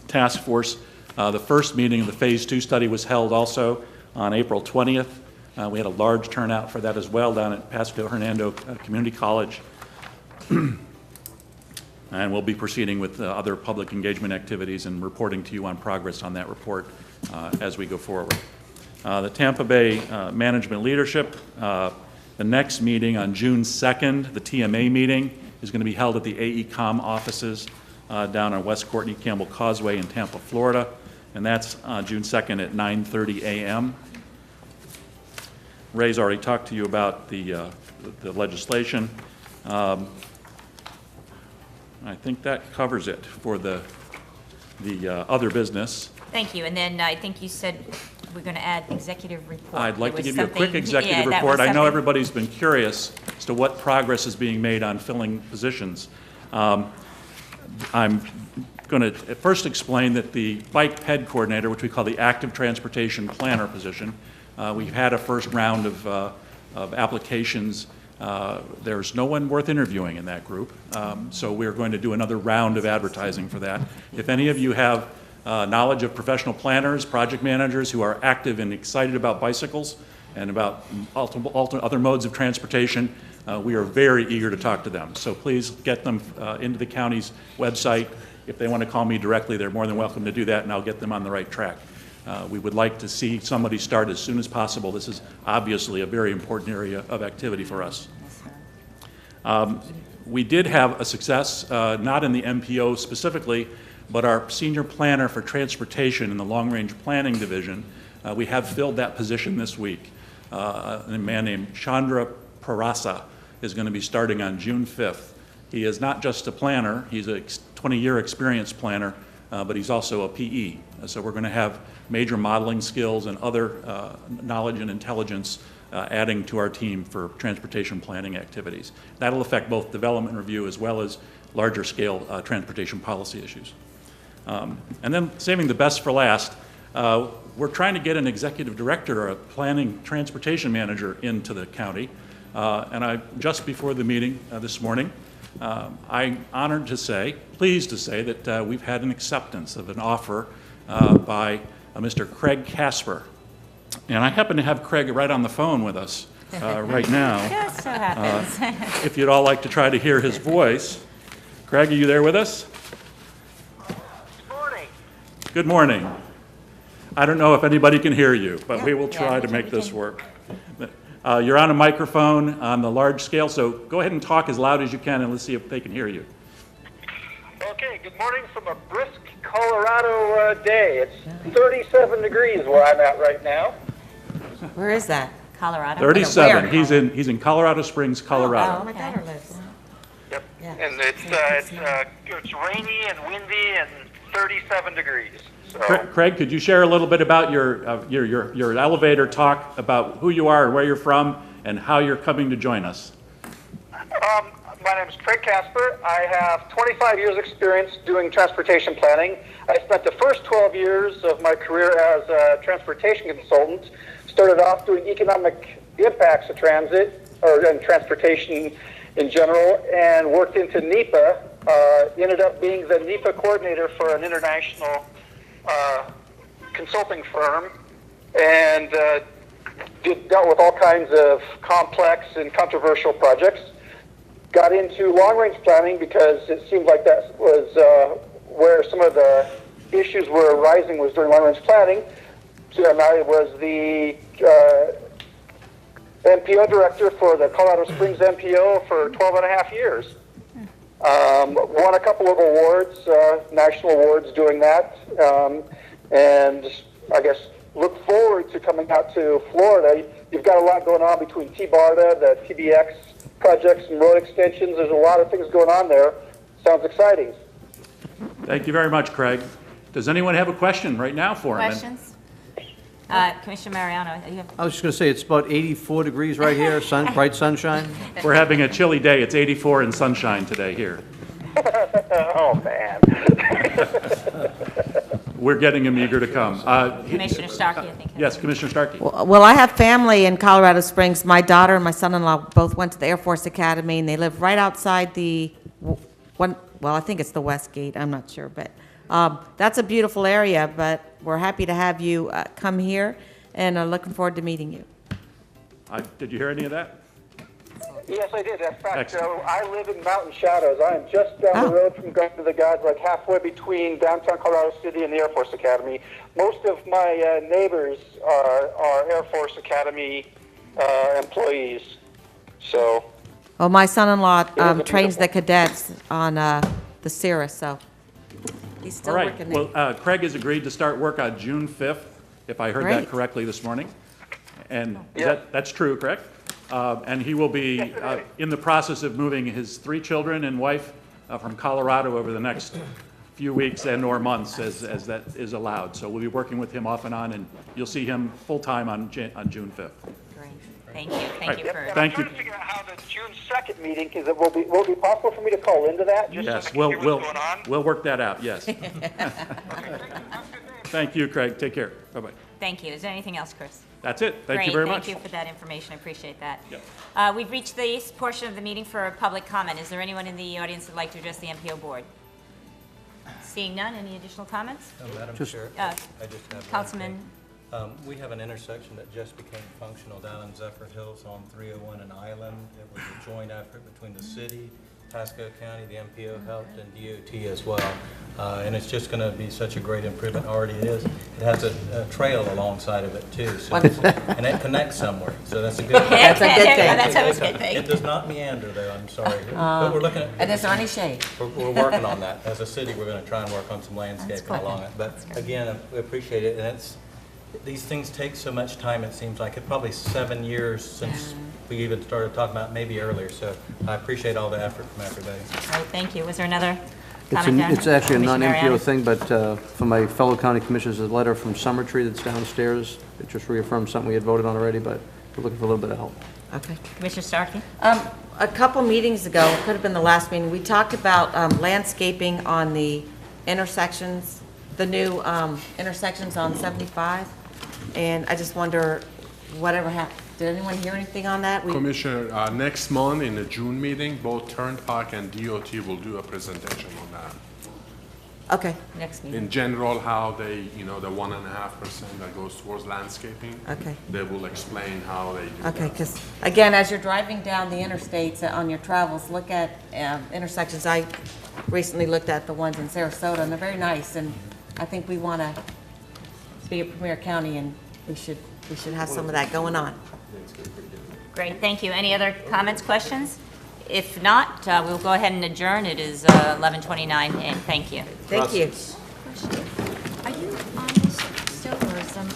Task Force, the first meeting of the Phase 2 study was held also on April 20th. We had a large turnout for that as well down at Pasco Hernando Community College. And we'll be proceeding with other public engagement activities and reporting to you on progress on that report as we go forward. The Tampa Bay Management Leadership, the next meeting on June 2nd, the TMA meeting, is going to be held at the AECOM offices down on West Courtney Campbell Causeway in Tampa, Florida, and that's June 2nd at 9:30 a.m. Ray's already talked to you about the legislation. I think that covers it for the other business. Thank you. And then I think you said we're going to add executive report. I'd like to There was give you a quick something- executive yeah, that report. was I know something- everybody's been curious as to what progress is being made on filling positions. I'm going to first explain that the bike ped coordinator, which we call the active transportation planner position, we've had a first round of applications. There's no one worth interviewing in that group, so we're going to do another round of advertising for that. If any of you have knowledge of professional planners, project managers who are active and excited about bicycles and about other modes of transportation, we are very eager to talk to them. So please get them into the county's website. If they want to call me directly, they're more than welcome to do that, and I'll get them on the right track. We would like to see somebody start as soon as possible. This is obviously a very important area of activity for us. We did have a success, not in the MPO specifically, but our senior planner for transportation in the long-range planning division. We have filled that position this week. A man named Chandra Parasa is going to be starting on June 5th. He is not just a planner, he's a 20-year experienced planner, but he's also a PE. So we're going to have major modeling skills and other knowledge and intelligence adding to our team for transportation planning activities. That'll affect both development review as well as larger scale transportation policy issues. And then saving the best for last, we're trying to get an executive director or a planning transportation manager into the county. And just before the meeting this morning, I'm honored to say, pleased to say that we've had an acceptance of an offer by Mr. Craig Casper. And I happen to have Craig right on the phone with us right now. Just so happens. If you'd all like to try to hear his voice. Craig, are you there with us? Good morning. Good morning. I don't know if anybody can hear you, but we will try to make this work. You're on a microphone on the large scale, so go ahead and talk as loud as you can, and let's see if they can hear you. Okay, good morning from a brisk Colorado day. It's 37 degrees where I'm at right now. Where is that? Colorado? 37. He's in Colorado Springs, Colorado. Oh, my daughter lives. Yep. Yeah. And it's rainy and windy and 37 degrees. So, Craig, could you share a little bit about your elevator talk about who you are and where you're from and how you're coming to join us? my name is Craig Casper. I have 25 years experience doing transportation planning. I spent the first 12 years of my career as a transportation consultant. Started off doing economic impacts of transit and transportation in general, and worked into NEPA. Ended up being the NEPA coordinator for an international consulting firm, and dealt with all kinds of complex and controversial projects. Got into long-range planning because it seemed like that was where some of the issues were arising, was during long-range planning. So I was the MPO director for the Colorado Springs MPO for 12 and a half years. Won a couple of awards, national awards doing that, and I guess look forward to coming out to Florida. You've got a lot going on between T-BARDA, the TBX projects, and road extensions. There's a lot of things going on there. Sounds exciting. Thank you very much, Craig. Does anyone have a question right now for him? Questions? Commissioner Mariano, you have... I was just going to say, it's about 84 degrees right here, bright sunshine. We're having a chilly day. It's 84 and sunshine today here. Oh, man. We're getting him eager to come. Commissioner Starkey, I think. Yes, Commissioner Starkey. Well, I have family in Colorado Springs. My daughter and my son-in-law both went to the Air Force Academy, and they live right outside the one. Well, I think it's the West Gate. I'm not sure, but that's a beautiful area. But we're happy to have you come here, and are looking forward to meeting you. Did you hear any of that? Yes, I did. In fact, I live in Mountain Shadows. I am just down the road from Garden of the Gods, like halfway between downtown Colorado City and the Air Force Academy. Most of my neighbors are Air Force Academy employees. So. Well, my son-in-law trains the cadets on the Cirrus, so he's still working there. Well, Craig has agreed to start work on June 5th, if I heard that correctly this morning. And that's true, correct? And he will be in the process of moving his 3 children and wife from Colorado over the next few weeks and or months as that is allowed. So we'll be working with him off and on, and you'll see him full-time on June 5th. Great. Thank you. Thank you for... Thank you. I'm trying to figure out how the June 2nd meeting, because it will be possible for me to call into that? Just Yes, so I can hear what's going on? we'll work that out, yes. Thank you, Craig. Take care. Bye-bye. Thank you. Is there anything else, Chris? That's it. Thank you very much. Thank you for that information. I appreciate that. Yep. We've reached this portion of the meeting for public comment. Is there anyone in the audience who would like to address the MPO board? Seeing none, any additional comments? Madam Chair, I just have Councilman. we have an intersection that just became functional down in Zephyr Hills on 301 and Island. It was a joint effort between the city, Pasco County, the MPO helped, and DOT as well. And it's just going to be such a great improvement. Already it is. It has a trail alongside of it too, so and it connects somewhere. So that's a good thing. That's a good thing. That's always a good thing. It does not meander though. I'm sorry, but we're looking at. And there's not any shade. We're working on that. As a city, we're going to try and work on some landscaping along it. But again, we appreciate it, and these things take so much time. It seems like it's probably 7 years since we even started talking about, maybe earlier. So I appreciate all the effort from everybody. All right, thank you. Was there another comment down It's actually a Commissioner non-MPO Mariano? thing, but for my fellow county commissioners, a letter from Summer Tree that's downstairs. It just reaffirms something we had voted on already, but we're looking for a little bit of help. Okay. Commissioner Starkey? A couple meetings ago, it could have been the last meeting, we talked about landscaping on the intersections, the new intersections on 75. And I just wonder, whatever happened, did anyone hear anything on that? Commissioner, next month in the June meeting, both Turnpike and DOT will do a presentation on that. Okay, next meeting. In general, how they, the 1.5% that goes towards landscaping. Okay. They will explain how they do that. Okay, because, again, as you're driving down the interstates on your travels, look at intersections. I recently looked at the ones in Sarasota, and they're very nice, and I think we want to be a premier county, and we should have some of that going on. Great, thank you. Any other comments, questions? If not, we'll go ahead and adjourn. It is 11:29, and thank you. Thank you. Are you on this still, or is some,